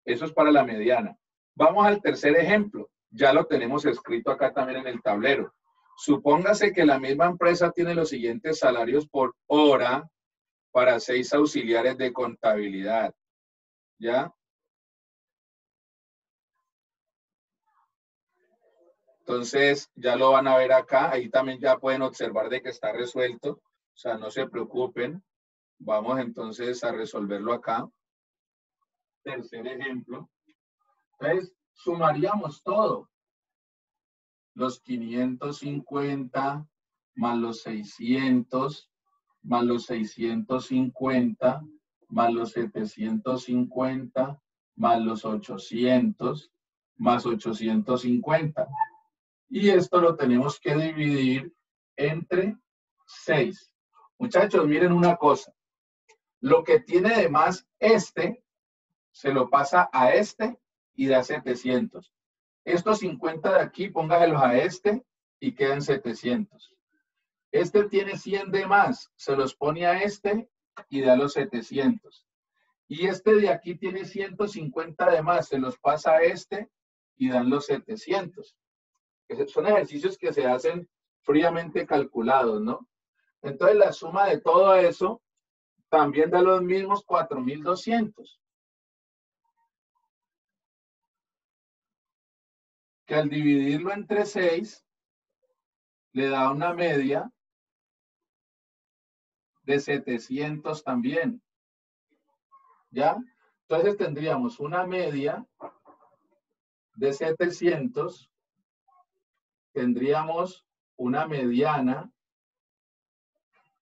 eso es para la mediana. Vamos al tercer ejemplo. Ya lo tenemos escrito acá también en el tablero. Supóngase que la misma empresa tiene los siguientes salarios por hora para 6 auxiliares de contabilidad. ¿Ya? Entonces, ya lo van a ver acá. Ahí también ya pueden observar de que está resuelto. O sea, no se preocupen. Vamos entonces a resolverlo acá. Tercer ejemplo. Entonces, sumaríamos todo. Los 550 más los 600 más los 650 más los 750 más los 800 más 850. Y esto lo tenemos que dividir entre 6. Muchachos, miren una cosa. Lo que tiene de más este, se lo pasa a este y da 700. Estos 50 de aquí, póngaselos a este y quedan 700. Este tiene 100 de más, se los pone a este y da los 700. Y este de aquí tiene 150 de más, se los pasa a este y dan los 700. Son ejercicios que se hacen fríamente calculados, ¿no? Entonces la suma de todo eso también da los mismos 4.200. Que al dividirlo entre 6, le da una media de 700 también. ¿Ya? Entonces tendríamos una media de 700, tendríamos una mediana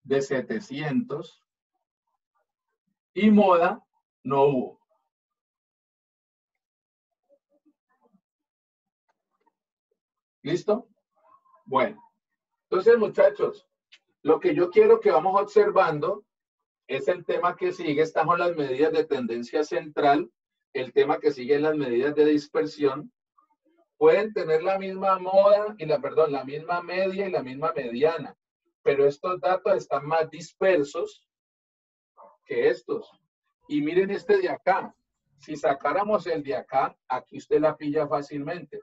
de 700 y moda no hubo. ¿Listo? Bueno, entonces muchachos, lo que yo quiero que vamos observando es el tema que sigue. Estamos en las medidas de tendencia central. El tema que sigue en las medidas de dispersión. Pueden tener la misma moda y la misma media y la misma mediana, pero estos datos están más dispersos que estos. Y miren este de acá. Si sacáramos el de acá, aquí usted la pilla fácilmente.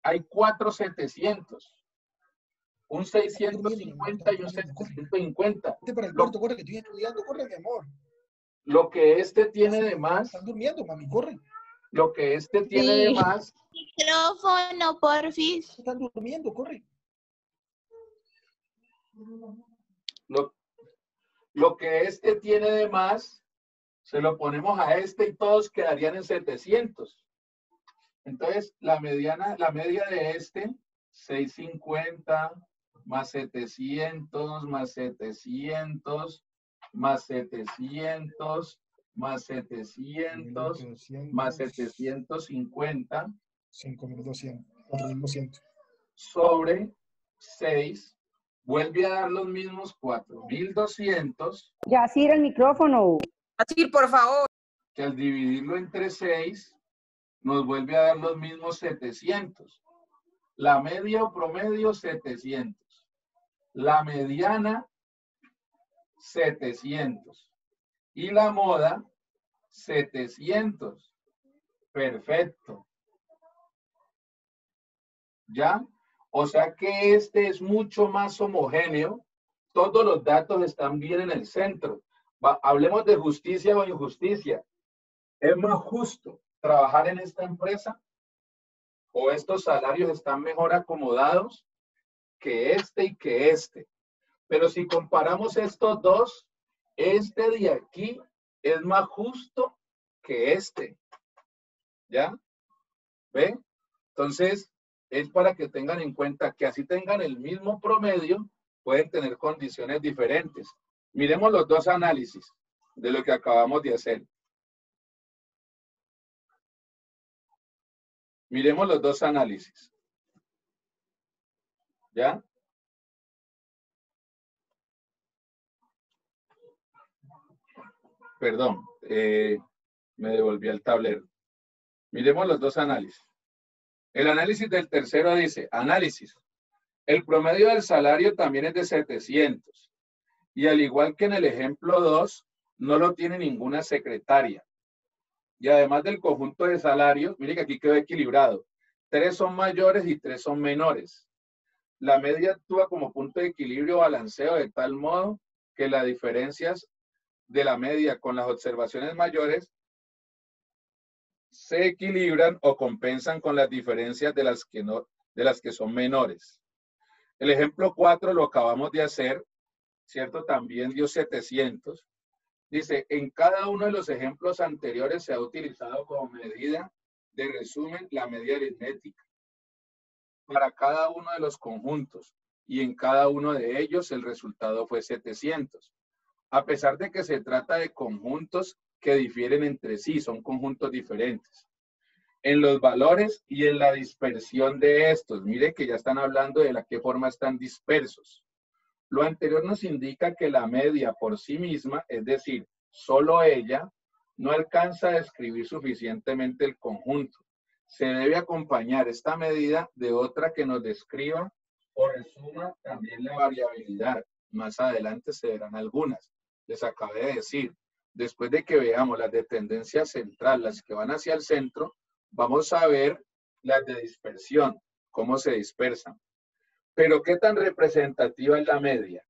Hay 4 700. Un 650 y un 750. Para el cuarto, corre, que estoy estudiando, corre, mi amor. Lo que este tiene de más. Están durmiendo, mami, corre. Lo que este tiene de más. Micrófono, porfis. Están durmiendo, corre. Lo que este tiene de más, se lo ponemos a este y todos quedarían en 700. Entonces, la media de este, 650 más 700 más 700 más 700 más 700 más 750 5.200, 4.200 sobre 6 vuelve a dar los mismos 4.200. Yacir, el micrófono. Yacir, por favor. Que al dividirlo entre 6 nos vuelve a dar los mismos 700. La media o promedio 700. La mediana 700. Y la moda 700. Perfecto. ¿Ya? O sea que este es mucho más homogéneo. Todos los datos están bien en el centro. Hablemos de justicia o injusticia. ¿Es más justo trabajar en esta empresa? ¿O estos salarios están mejor acomodados que este y que este? Pero si comparamos estos dos, este de aquí es más justo que este. ¿Ya? ¿Ven? Entonces, es para que tengan en cuenta que así tengan el mismo promedio, pueden tener condiciones diferentes. Miremos los dos análisis de lo que acabamos de hacer. Miremos los dos análisis. ¿Ya? Perdón, me devolví al tablero. Miremos los dos análisis. El análisis del tercero dice, análisis. El promedio del salario también es de 700. Y al igual que en el ejemplo 2, no lo tiene ninguna secretaria. Y además del conjunto de salarios, mire que aquí quedó equilibrado. 3 son mayores y 3 son menores. La media actúa como punto de equilibrio o balanceo de tal modo que las diferencias de la media con las observaciones mayores se equilibran o compensan con las diferencias de las que son menores. El ejemplo 4 lo acabamos de hacer, ¿cierto? También dio 700. Dice, en cada uno de los ejemplos anteriores se ha utilizado como medida de resumen la media aritmética para cada uno de los conjuntos y en cada uno de ellos el resultado fue 700. A pesar de que se trata de conjuntos que difieren entre sí, son conjuntos diferentes. En los valores y en la dispersión de estos, mire que ya están hablando de la qué forma están dispersos. Lo anterior nos indica que la media por sí misma, es decir, solo ella, no alcanza a describir suficientemente el conjunto. Se debe acompañar esta medida de otra que nos describa o resuma también la variabilidad. Más adelante se verán algunas. Les acabé de decir, después de que veamos las de tendencia central, las que van hacia el centro, vamos a ver las de dispersión, cómo se dispersan. Pero ¿qué tan representativa es la media?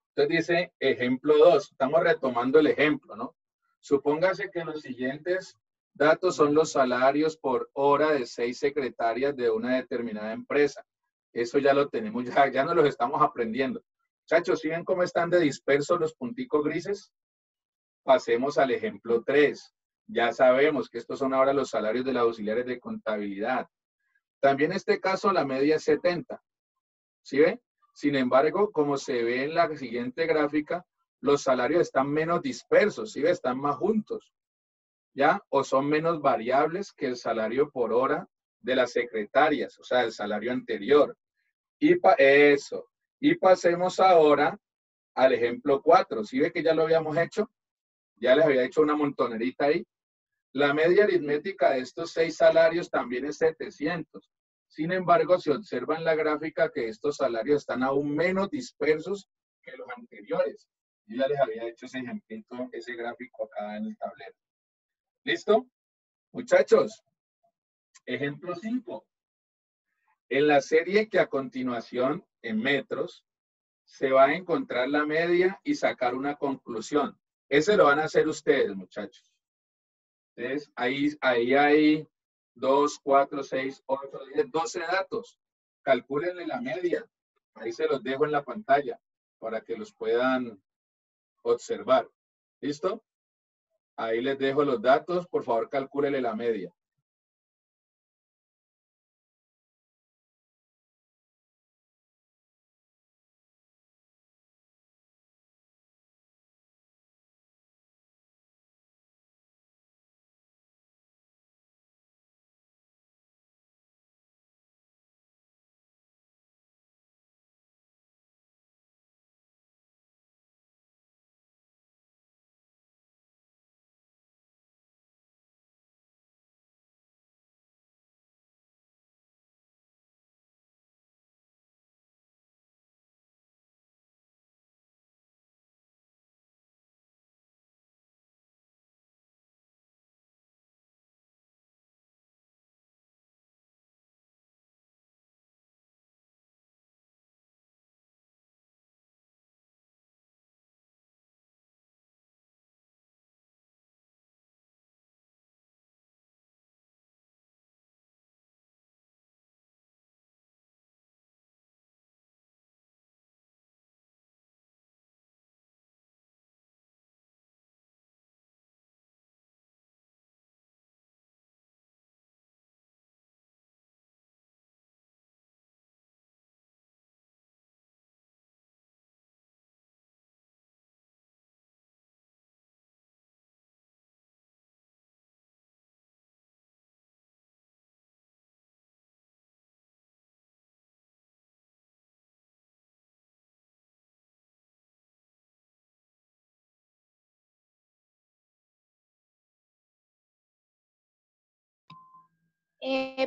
Entonces dice, ejemplo 2, estamos retomando el ejemplo, ¿no? Supóngase que los siguientes datos son los salarios por hora de 6 secretarias de una determinada empresa. Eso ya lo tenemos, ya nos los estamos aprendiendo. Muchachos, ¿sí ven cómo están de dispersos los punticos grises? Pasemos al ejemplo 3. Ya sabemos que estos son ahora los salarios de los auxiliares de contabilidad. También en este caso la media es 70. ¿Sí ve? Sin embargo, como se ve en la siguiente gráfica, los salarios están menos dispersos, ¿sí ve? Están más juntos. ¿Ya? O son menos variables que el salario por hora de las secretarias, o sea, el salario anterior. Eso. Y pasemos ahora al ejemplo 4. ¿Sí ve que ya lo habíamos hecho? Ya les había hecho una montonerita ahí. La media aritmética de estos 6 salarios también es 700. Sin embargo, se observa en la gráfica que estos salarios están aún menos dispersos que los anteriores. Yo ya les había hecho ese ejemplito, ese gráfico acá en el tablero. ¿Listo? Muchachos, ejemplo 5. En la serie que a continuación, en metros, se va a encontrar la media y sacar una conclusión. Ese lo van a hacer ustedes, muchachos. Entonces, ahí hay 2, 4, 6, 8, 10, 12 datos. Calcúlenle la media. Ahí se los dejo en la pantalla para que los puedan observar. ¿Listo? Ahí les dejo los datos. Por favor, calcúlenle la media.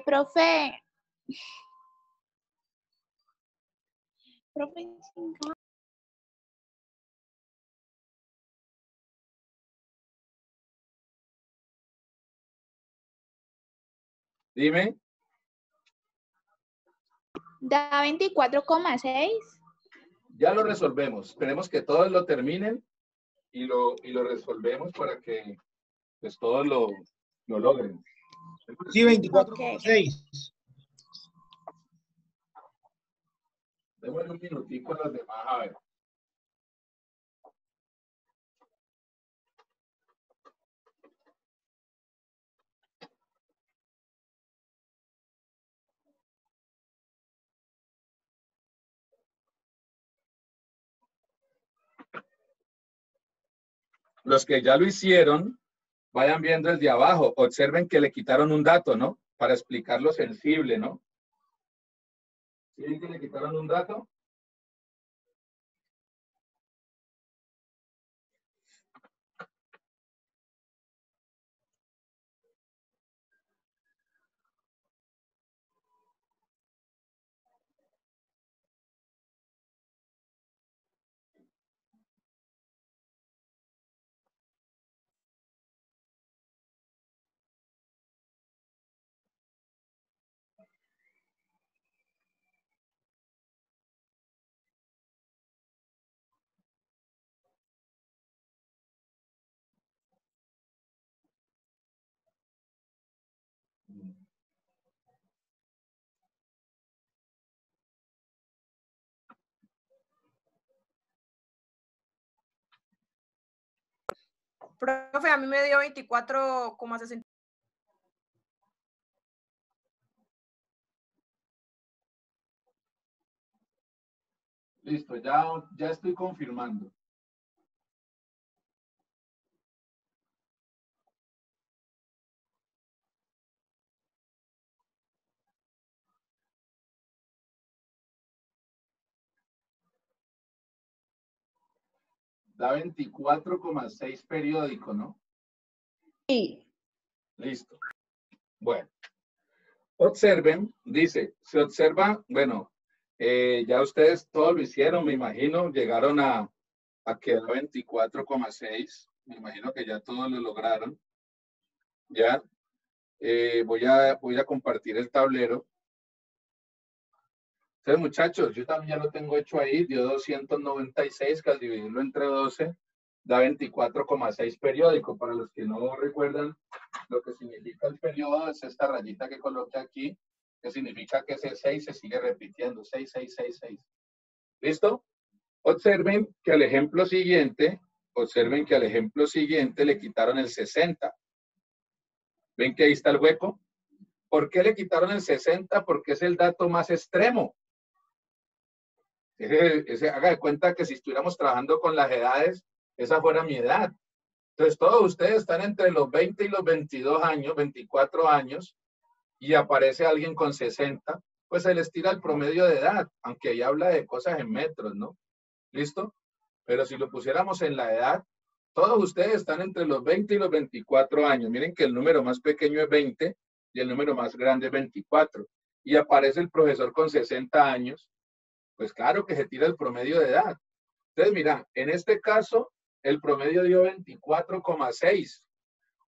Profe, Dime. da 24,6. Ya lo resolvemos. Esperemos que todos lo terminen y lo resolvemos para que pues todos lo logren. Sí, 24,6. Démosle un minutico a los demás, a ver. Los que ya lo hicieron, vayan viendo desde abajo. Observen que le quitaron un dato, ¿no? Para explicar lo sensible, ¿no? ¿Sí ven que le quitaron un dato? Profe, a mí me dio 24,60. Listo, ya estoy confirmando. Da 24,6 periódico, ¿no? Sí. Listo. Bueno. Observen, dice, se observa, bueno, ya ustedes todos lo hicieron, me imagino, llegaron a quedar 24,6. Me imagino que ya todos lo lograron. Ya. Voy a compartir el tablero. Entonces, muchachos, yo también ya lo tengo hecho ahí. Dio 296, que al dividirlo entre 12 da 24,6 periódico. Para los que no recuerdan lo que significa el periodo, es esta rayita que coloqué aquí, que significa que ese 6 se sigue repitiendo. 6, 6, 6, 6. ¿Listo? Observen que al ejemplo siguiente le quitaron el 60. ¿Ven que ahí está el hueco? ¿Por qué le quitaron el 60? Porque es el dato más extremo. Haga de cuenta que si estuviéramos trabajando con las edades, esa fuera mi edad. Entonces, todos ustedes están entre los 20 y los 22 años, 24 años, y aparece alguien con 60, pues se les tira el promedio de edad, aunque ahí habla de cosas en metros, ¿no? ¿Listo? Pero si lo pusiéramos en la edad, todos ustedes están entre los 20 y los 24 años. Miren que el número más pequeño es 20 y el número más grande es 24. Y aparece el profesor con 60 años. Pues claro que se tira el promedio de edad. Entonces, mira, en este caso, el promedio dio 24,6.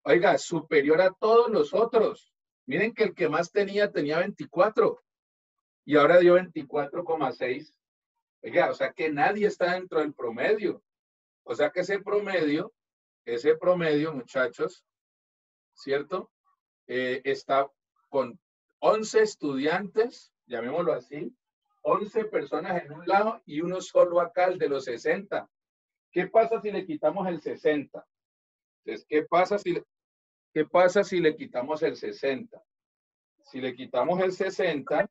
Oiga, superior a todos los otros. Miren que el que más tenía 24. Y ahora dio 24,6. Oiga, o sea que nadie está dentro del promedio. O sea que ese promedio, muchachos, ¿cierto? Está con 11 estudiantes, llamémoslo así, 11 personas en un lado y uno solo acá, el de los 60. ¿Qué pasa si le quitamos el 60? Entonces, ¿qué pasa si le quitamos el 60? Si le quitamos el 60...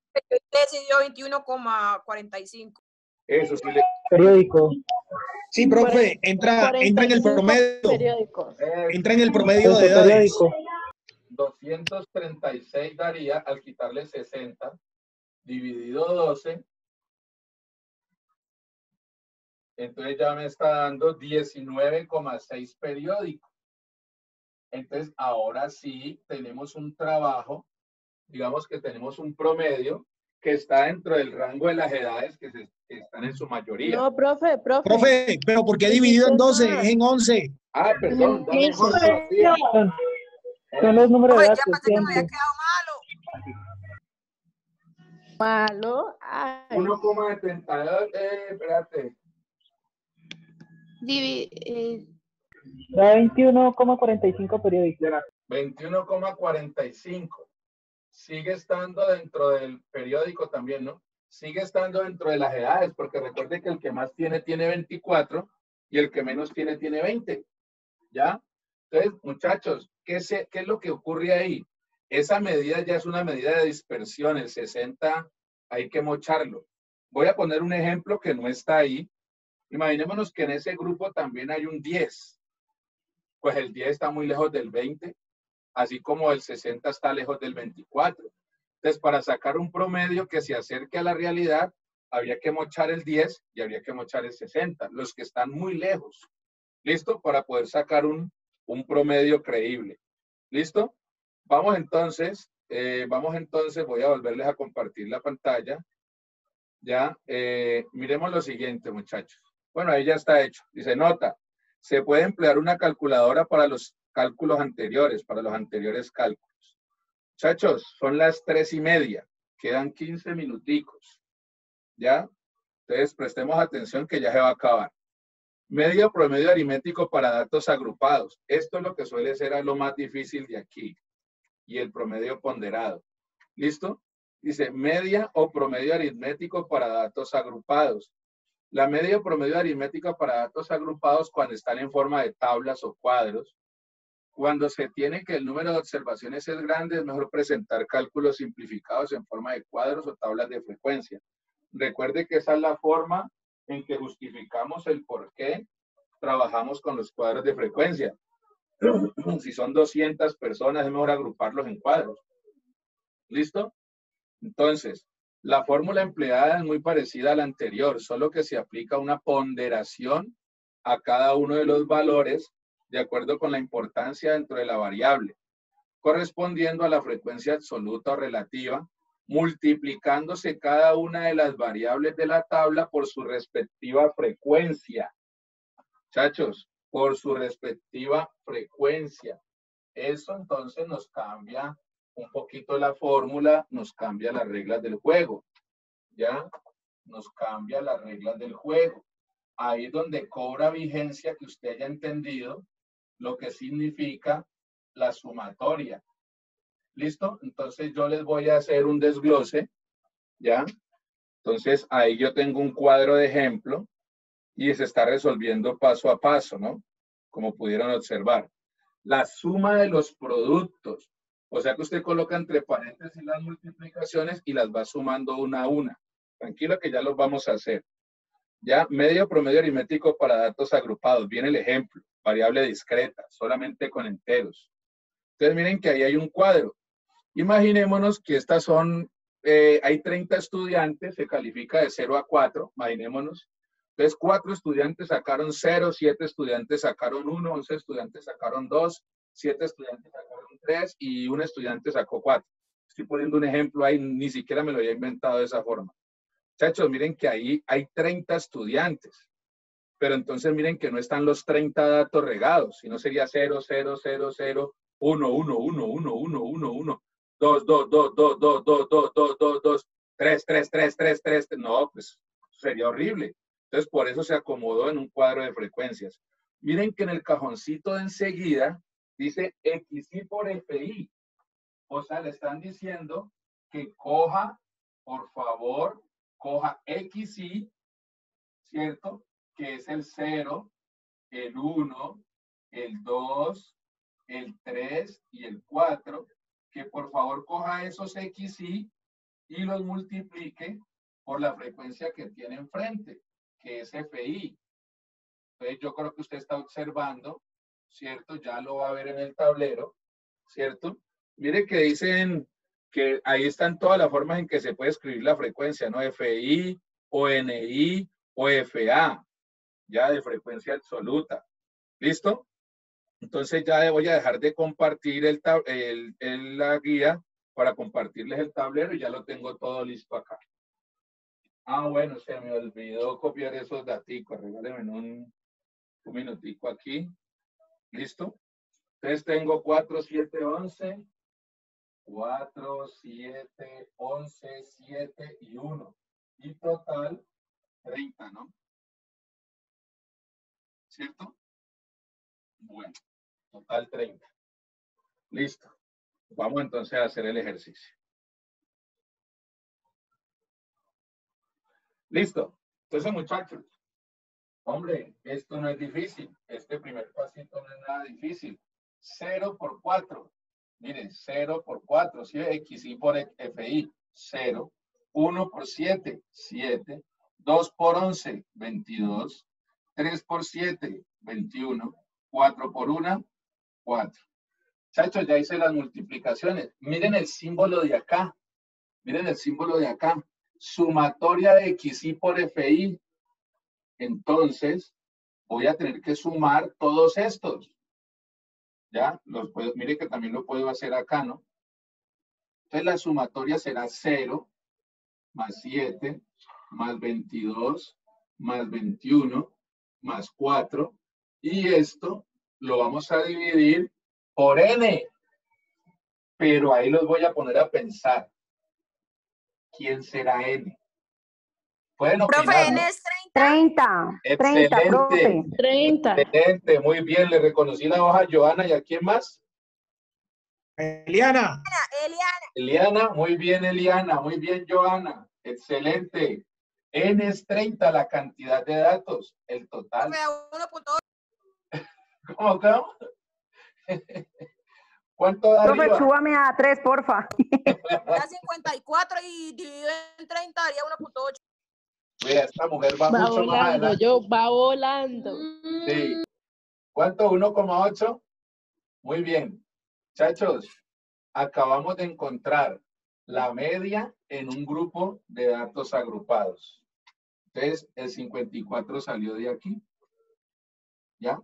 Decidió 21,45. Eso sí le... Periódico. Sí, profe, entra en el promedio. Entra en el promedio de edades. 236 daría al quitarle 60, dividido 12. Entonces ya me está dando 19,6 periódicos. Entonces ahora sí tenemos un trabajo, digamos que tenemos un promedio que está dentro del rango de las edades que están en su mayoría. No, profe. Profe, pero ¿por qué dividido en 12? Es en 11. Ah, perdón, dame mejor todavía. Son los números de Oye, datos ya pensé que me había siempre. quedado malo. Malo. Ay. 1,72, espérate. Da 21,45 periódicos. 21,45. Sigue estando dentro del periódico también, ¿no? Sigue estando dentro de las edades, porque recuerde que el que más tiene 24 y el que menos tiene 20. ¿Ya? Entonces, muchachos, ¿qué es lo que ocurre ahí? Esa medida ya es una medida de dispersión. El 60 hay que mocharlo. Voy a poner un ejemplo que no está ahí. Imaginémonos que en ese grupo también hay un 10. Pues el 10 está muy lejos del 20, así como el 60 está lejos del 24. Entonces, para sacar un promedio que se acerque a la realidad, habría que mochar el 10 y habría que mochar el 60, los que están muy lejos. ¿Listo? Para poder sacar un promedio creíble. ¿Listo? Vamos entonces, voy a volverles a compartir la pantalla. Ya, miremos lo siguiente, muchachos. Bueno, ahí ya está hecho. Dice, nota, se puede emplear una calculadora para los cálculos anteriores, para los anteriores cálculos. Muchachos, son las 3:30. Quedan 15 minuticos. ¿Ya? Entonces, prestemos atención que ya se va a acabar. Medio promedio aritmético para datos agrupados. Esto es lo que suele ser lo más difícil de aquí. Y el promedio ponderado. ¿Listo? Dice, media o promedio aritmético para datos agrupados. La media o promedio aritmética para datos agrupados cuando están en forma de tablas o cuadros. Cuando se tiene que el número de observaciones es grande, es mejor presentar cálculos simplificados en forma de cuadros o tablas de frecuencia. Recuerde que esa es la forma en que justificamos el por qué trabajamos con los cuadros de frecuencia. Si son 200 personas, es mejor agruparlos en cuadros. ¿Listo? Entonces, la fórmula empleada es muy parecida a la anterior, solo que se aplica una ponderación a cada uno de los valores de acuerdo con la importancia dentro de la variable, correspondiendo a la frecuencia absoluta o relativa, multiplicándose cada una de las variables de la tabla por su respectiva frecuencia. Muchachos, por su respectiva frecuencia. Eso entonces nos cambia un poquito la fórmula, nos cambia las reglas del juego. ¿Ya? Nos cambia las reglas del juego. Ahí es donde cobra vigencia que usted haya entendido lo que significa la sumatoria. ¿Listo? Entonces yo les voy a hacer un desglose, ¿ya? Entonces ahí yo tengo un cuadro de ejemplo y se está resolviendo paso a paso, ¿no? Como pudieron observar. La suma de los productos. O sea que usted coloca entre paréntesis las multiplicaciones y las va sumando una a una. Tranquilo que ya los vamos a hacer. Ya, medio promedio aritmético para datos agrupados. Viene el ejemplo. Variable discreta, solamente con enteros. Entonces miren que ahí hay un cuadro. Imaginémonos que estas son, hay 30 estudiantes, se califica de 0 a 4, imaginémonos. Entonces 4 estudiantes sacaron 0, 7 estudiantes sacaron 1, 11 estudiantes sacaron 2, 7 estudiantes sacaron 3 y un estudiante sacó 4. Estoy poniendo un ejemplo ahí, ni siquiera me lo había inventado de esa forma. Muchachos, miren que ahí hay 30 estudiantes, pero entonces miren que no están los 30 datos regados, sino sería 0, 0, 0, 0, 1, 1, 1, 1, 1, 1, 1, 2, 2, 2, 2, 2, 2, 2, 2, 2, 2, 3, 3, 3, 3, 3, no, pues sería horrible. Entonces por eso se acomodó en un cuadro de frecuencias. Miren que en el cajoncito de enseguida dice XY por FI. O sea, le están diciendo que coja, por favor, coja XY, ¿cierto? Que es el 0, el 1, el 2, el 3 y el 4. Que por favor coja esos XY y los multiplique por la frecuencia que tiene enfrente, que es FI. Entonces yo creo que usted está observando, ¿cierto? Ya lo va a ver en el tablero, ¿cierto? Mire que dicen que ahí están todas las formas en que se puede escribir la frecuencia, ¿no? FI, o NI, o FA, ya de frecuencia absoluta. ¿Listo? Entonces ya voy a dejar de compartir la guía para compartirles el tablero y ya lo tengo todo listo acá. Ah, bueno, se me olvidó copiar esos daticos. Regálenme un minutico aquí. ¿Listo? Entonces tengo 4, 7, 11. 4, 7, 11, 7 y 1. Y total 30, ¿no? ¿Cierto? Bueno, total 30. Listo. Vamos entonces a hacer el ejercicio. Listo. Entonces, muchachos, hombre, esto no es difícil. Este primer pasito no es nada difícil. 0 por 4. Miren, 0 por 4, ¿sí? XY por FI, 0. 1 por 7, 7. 2 por 11, 22. 3 por 7, 21. 4 por 1, 4. Muchachos, ya hice las multiplicaciones. Miren el símbolo de acá. Miren el símbolo de acá. Sumatoria de XY por FI. Entonces, voy a tener que sumar todos estos. ¿Ya? Mire que también lo puedo hacer acá, ¿no? Entonces la sumatoria será 0 más 7 más 22 más 21 más 4. Y esto lo vamos a dividir por n. Pero ahí los voy a poner a pensar. ¿Quién será n? ¿Pueden opinar, Profe, n no? es 30. 30, profe. 30. Excelente, muy bien. Le reconocí la hoja a Joana. ¿Y a quién más? Eliana. Eliana, muy bien, Eliana. Muy bien, Joana. Excelente. N es 30, la cantidad de datos. El total. ¿Cómo? ¿Cuánto da Profe, arriba? súbame a 3, porfa. Da 54 y dividido en 30 daría 1.8. Mira, esta mujer va Va mucho más volando, adelante. va volando. Sí. ¿Cuánto? 1,8. Muy bien. Muchachos, acabamos de encontrar la media en un grupo de datos agrupados. Entonces, el 54 salió de aquí. ¿Ya?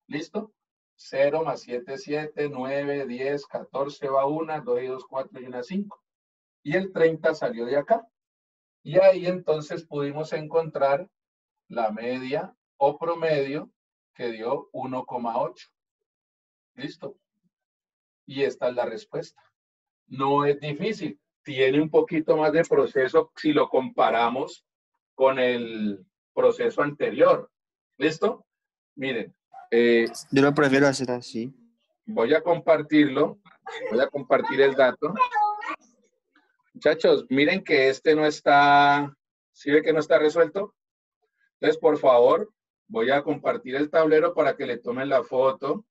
¿Listo? 0 más 7, 7, 9, 10, 14 va una, 2 y 2, 4 y una 5. Y el 30 salió de acá. Y ahí entonces pudimos encontrar la media o promedio que dio 1,8. ¿Listo? Y esta es la respuesta. No es difícil. Tiene un poquito más de proceso si lo comparamos con el proceso anterior. ¿Listo? Miren. Yo lo prefiero hacer así. Voy a compartirlo. Voy a compartir el dato. Muchachos, miren que este no está, ¿sí ve que no está resuelto? Entonces, por favor, voy a compartir el tablero para que le tomen la foto,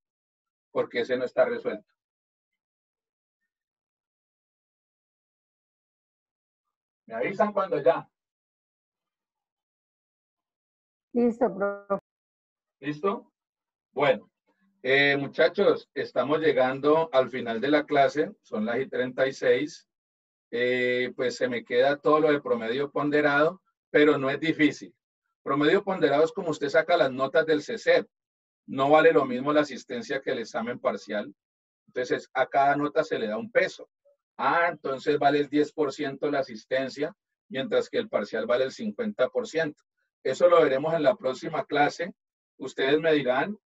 porque ese no está resuelto. Me avisan cuando ya. Listo, profe. ¿Listo? Bueno, muchachos, estamos llegando al final de la clase, son las 36. Pues se me queda todo lo de promedio ponderado, pero no es difícil. Promedio ponderado es como usted saca las notas del CESEP. No vale lo mismo la asistencia que el examen parcial. Entonces, a cada nota se le da un peso. Entonces vale el 10% la asistencia, mientras que el parcial vale el 50%. Eso lo veremos en la próxima clase. Ustedes me dirán,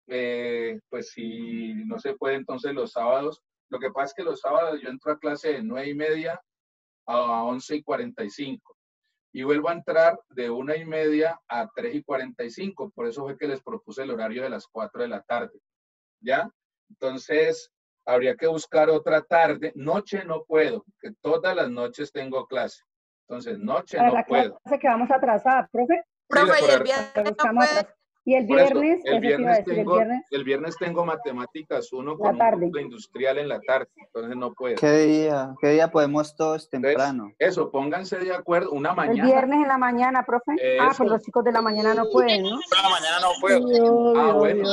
pues si no se puede entonces los sábados. Lo que pasa es que los sábados yo entro a clase de 9:30 a 11:45 y vuelvo a entrar de 1:30 a 3:45. Por eso fue que les propuse el horario de las 4 de la tarde. ¿Ya? Entonces, habría que buscar otra tarde. Noche no puedo, porque todas las noches tengo clase. Entonces, noche no puedo. Clase que vamos a atrasar, profe. Profe, y el viernes no puede. Y el viernes, el viernes tengo matemáticas 1 con un curso industrial en la tarde, entonces no puedo. ¿Qué día podemos todos temprano? Entonces, eso, pónganse de acuerdo, una mañana. El viernes en la mañana, profe. Pues los chicos de la mañana no pueden, ¿no? Por la mañana no puedo. Bueno.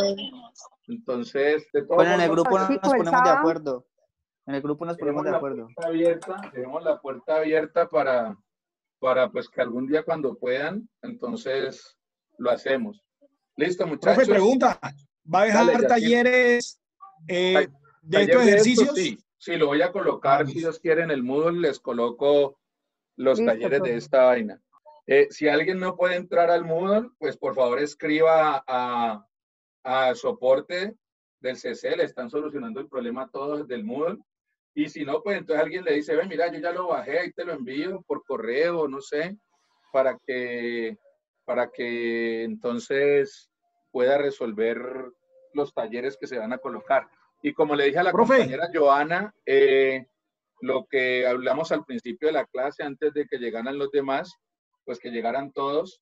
Entonces, de todos bueno, en el modos, grupo nos ponemos de acuerdo. En el grupo nos ponemos de acuerdo. Dejemos la puerta abierta para pues que algún día cuando puedan, entonces lo hacemos. Listo, muchachos. Profe, pregunta, ¿va a dejar talleres de estos ejercicios? Sí, lo voy a colocar, si Dios quiere, en el Moodle les coloco los talleres de esta vaina. Si alguien no puede entrar al Moodle, pues por favor escriba a soporte del CC, le están solucionando el problema a todos del Moodle. Y si no, pues entonces alguien le dice, mira, yo ya lo bajé y te lo envío por correo, no sé, para que entonces pueda resolver los talleres que se van a colocar. Y como le dije a la compañera Joana, lo que hablamos al principio de la clase, antes de que llegaran los demás, pues que llegaran todos,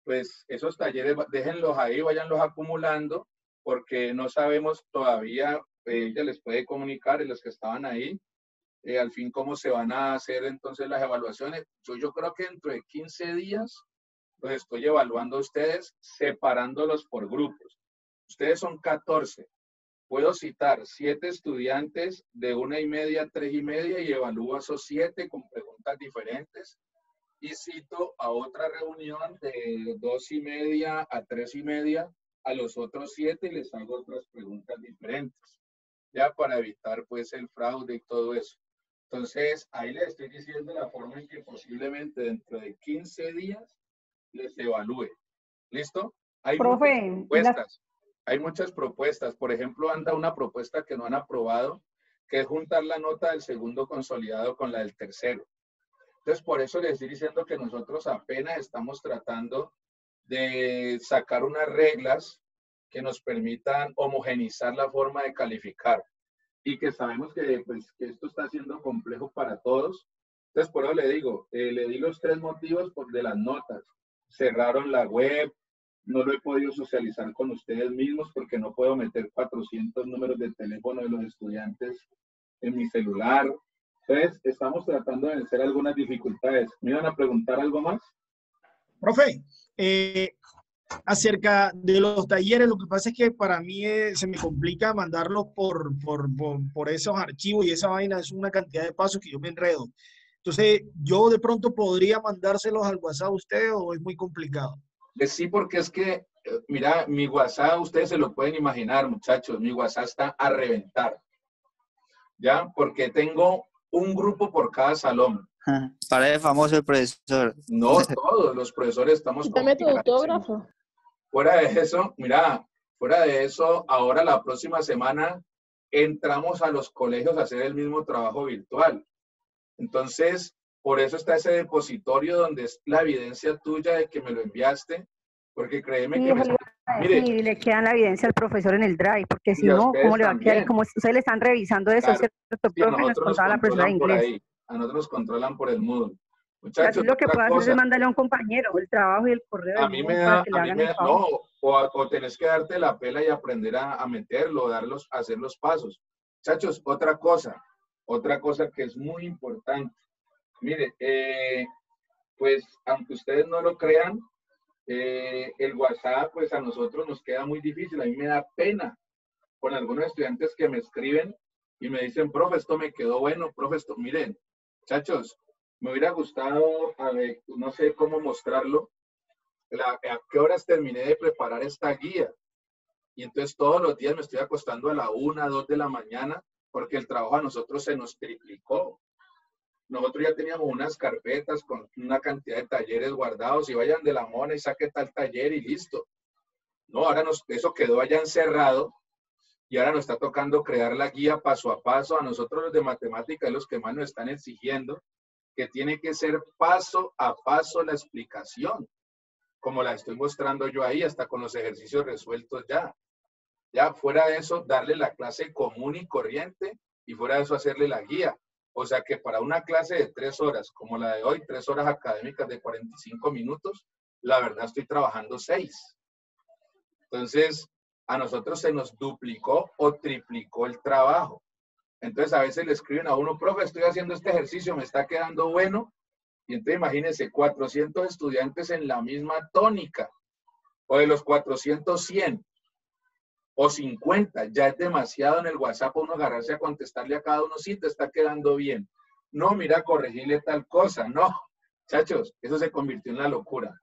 pues esos talleres, déjenlos ahí, váyanlos acumulando, porque no sabemos todavía, ella les puede comunicar, y los que estaban ahí, al fin cómo se van a hacer entonces las evaluaciones. Yo creo que dentro de 15 días los estoy evaluando a ustedes, separándolos por grupos. Ustedes son 14. Puedo citar 7 estudiantes de 1:30 a 3:30 y evalúo a esos 7 con preguntas diferentes. Y cito a otra reunión de 2:30 a 3:30 a los otros 7 y les hago otras preguntas diferentes. Ya para evitar pues el fraude y todo eso. Entonces, ahí les estoy diciendo la forma en que posiblemente dentro de 15 días les evalúe. ¿Listo? Hay muchas propuestas. Por ejemplo, anda una propuesta que no han aprobado, que es juntar la nota del segundo consolidado con la del tercero. Entonces, por eso les estoy diciendo que nosotros apenas estamos tratando de sacar unas reglas que nos permitan homogenizar la forma de calificar. Y que sabemos que, pues, que esto está siendo complejo para todos. Entonces, por eso le digo, le di los 3 motivos de las notas. Cerraron la web, no lo he podido socializar con ustedes mismos porque no puedo meter 400 números de teléfono de los estudiantes en mi celular. Entonces, estamos tratando de vencer algunas dificultades. ¿Me iban a preguntar algo más? Profe, acerca de los talleres, lo que pasa es que para mí se me complica mandarlos por esos archivos y esa vaina es una cantidad de pasos que yo me enredo. Entonces, ¿yo de pronto podría mandárselos al WhatsApp a usted o es muy complicado? Sí, porque es que mira, mi WhatsApp, ustedes se lo pueden imaginar, muchachos, mi WhatsApp está a reventar. ¿Ya? Porque tengo un grupo por cada salón. Parece famoso el profesor. No todos los profesores estamos Dame tu autógrafo. Fuera de eso, mira, fuera de eso, ahora la próxima semana entramos a los colegios a hacer el mismo trabajo virtual. Entonces, por eso está ese depositorio donde es la evidencia tuya de que me lo enviaste, porque créeme Sí, que eso le iba a decir, mire, le quedan la evidencia al profesor en el drive, porque si y a no, ustedes ¿cómo le va a quedar? Y también. como ustedes le están revisando eso, Claro, ¿cierto, sí, a profe? Nos nosotros nos contaba la profesora de controlan por inglés. ahí, a nosotros nos controlan por el Moodle. Así Muchachos, lo que otra puede hacer cosa, es mandarle a un compañero el trabajo y el correo a del mí me Moodle da, para que le hagan el favor. no, o tenés que darte la pela y aprender a meterlo, hacer los pasos. Muchachos, otra cosa que es muy importante. Mire, pues aunque ustedes no lo crean, el WhatsApp, pues a nosotros nos queda muy difícil. A mí me da pena con algunos estudiantes que me escriben y me dicen, profe, esto me quedó bueno, profe, esto, miren, muchachos, me hubiera gustado, a ver, no sé cómo mostrarlo, a qué horas terminé de preparar esta guía. Y entonces todos los días me estoy acostando a la 1, 2 de la mañana, porque el trabajo a nosotros se nos triplicó. Nosotros ya teníamos unas carpetas con una cantidad de talleres guardados y vayan de la mona y saque tal taller y listo. No, ahora eso quedó allá encerrado y ahora nos está tocando crear la guía paso a paso. A nosotros los de matemática es los que más nos están exigiendo, que tiene que ser paso a paso la explicación, como la estoy mostrando yo ahí, hasta con los ejercicios resueltos ya. Ya fuera de eso, darle la clase común y corriente y fuera de eso hacerle la guía. O sea que para una clase de 3 horas, como la de hoy, 3 horas académicas de 45 minutos, la verdad estoy trabajando 6. Entonces, a nosotros se nos duplicó o triplicó el trabajo. Entonces, a veces le escriben a uno, profe, estoy haciendo este ejercicio, me está quedando bueno. Y entonces, imagínense, 400 estudiantes en la misma tónica. O de los 400, 100 o 50. Ya es demasiado en el WhatsApp uno agarrarse a contestarle a cada uno, sí, te está quedando bien. No, mira, corregirle tal cosa. No, muchachos, eso se convirtió en la locura.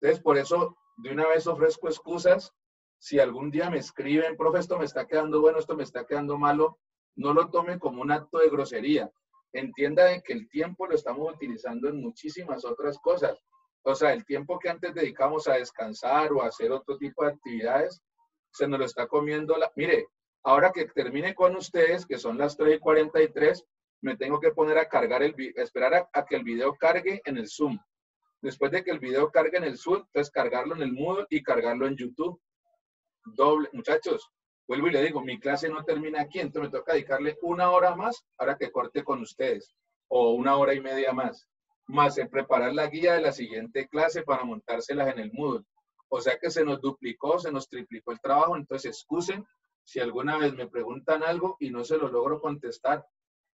Entonces, por eso, de una vez ofrezco excusas. Si algún día me escriben, profe, esto me está quedando bueno, esto me está quedando malo, no lo tome como un acto de grosería. Entienda de que el tiempo lo estamos utilizando en muchísimas otras cosas. O sea, el tiempo que antes dedicamos a descansar o a hacer otro tipo de actividades, se nos lo está comiendo la... Mire, ahora que termine con ustedes, que son las 3:43, me tengo que poner a cargar esperar a que el video cargue en el Zoom. Después de que el video cargue en el Zoom, entonces cargarlo en el Moodle y cargarlo en YouTube. Doble, muchachos, vuelvo y le digo, mi clase no termina aquí, entonces me toca dedicarle 1 hora más para que corte con ustedes, o 1 hora y media más en preparar la guía de la siguiente clase para montárselas en el Moodle. O sea que se nos duplicó, se nos triplicó el trabajo, entonces excusen si alguna vez me preguntan algo y no se lo logro contestar.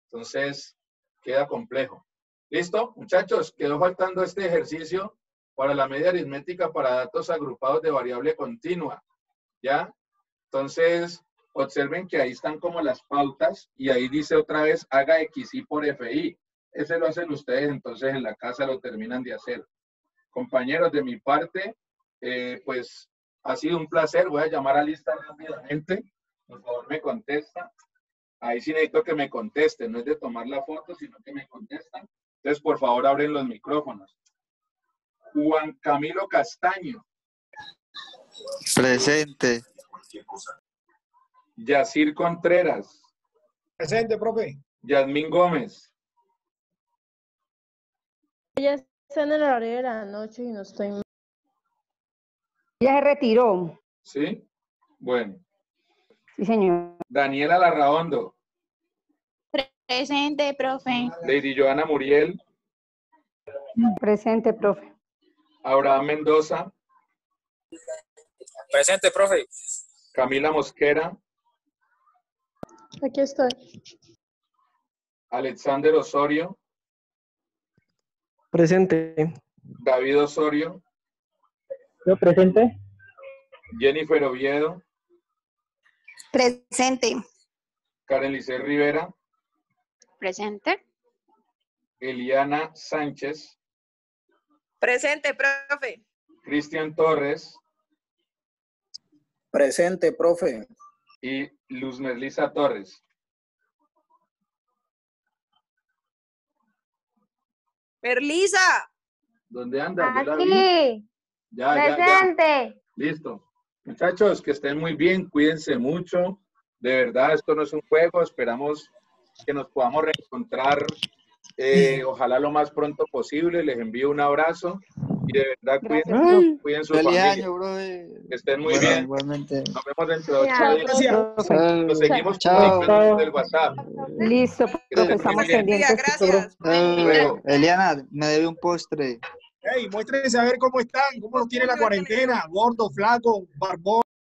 Entonces, queda complejo. ¿Listo? Muchachos, quedó faltando este ejercicio para la media aritmética para datos agrupados de variable continua. ¿Ya? Entonces, observen que ahí están como las pautas y ahí dice otra vez, haga XY por FI. Ese lo hacen ustedes, entonces en la casa lo terminan de hacer. Compañeros, de mi parte, pues ha sido un placer. Voy a llamar a lista rápidamente. Por favor, me contesta. Ahí sí necesito que me contesten. No es de tomar la foto, sino que me contestan. Entonces, por favor, abren los micrófonos. Juan Camilo Castaño. Presente. Yacir Contreras. Presente, profe. Yasmín Gómez. Ella está en el horario de la noche y no estoy... Ella se retiró. ¿Sí? Bueno. Sí, señor. Daniela Larraondo. Presente, profe. Lady Joana Muriel. Presente, profe. Abraham Mendoza. Presente, profe. Camila Mosquera. Aquí estoy. Alexander Osorio. Presente. David Osorio. Yo presente. Jennifer Oviedo. Presente. Karen Lice Rivera. Presente. Eliana Sánchez. Presente, profe. Cristian Torres. Presente, profe. Y Luz Melisa Torres. Perlisa. ¿Dónde anda? Yo la vi. Aquí, Ya. presente. Listo. Muchachos, que estén muy bien, cuídense mucho. De verdad, esto no es un juego. Esperamos que nos podamos reencontrar, ojalá lo más pronto posible. Les envío un abrazo y de verdad cuiden su Feliz familia. año, bro. Que estén muy Bueno, bien. igualmente. Nos vemos dentro de 8 Chao, días. profe. Nos seguimos Chao. comunicando del WhatsApp. Listo, Que profe, estén muy estamos bien. pendientes. Gracias. Luego. Eliana, me debe un postre. Hey, muéstrense a ver cómo están, cómo los tiene la cuarentena, gordo, flaco, barbón.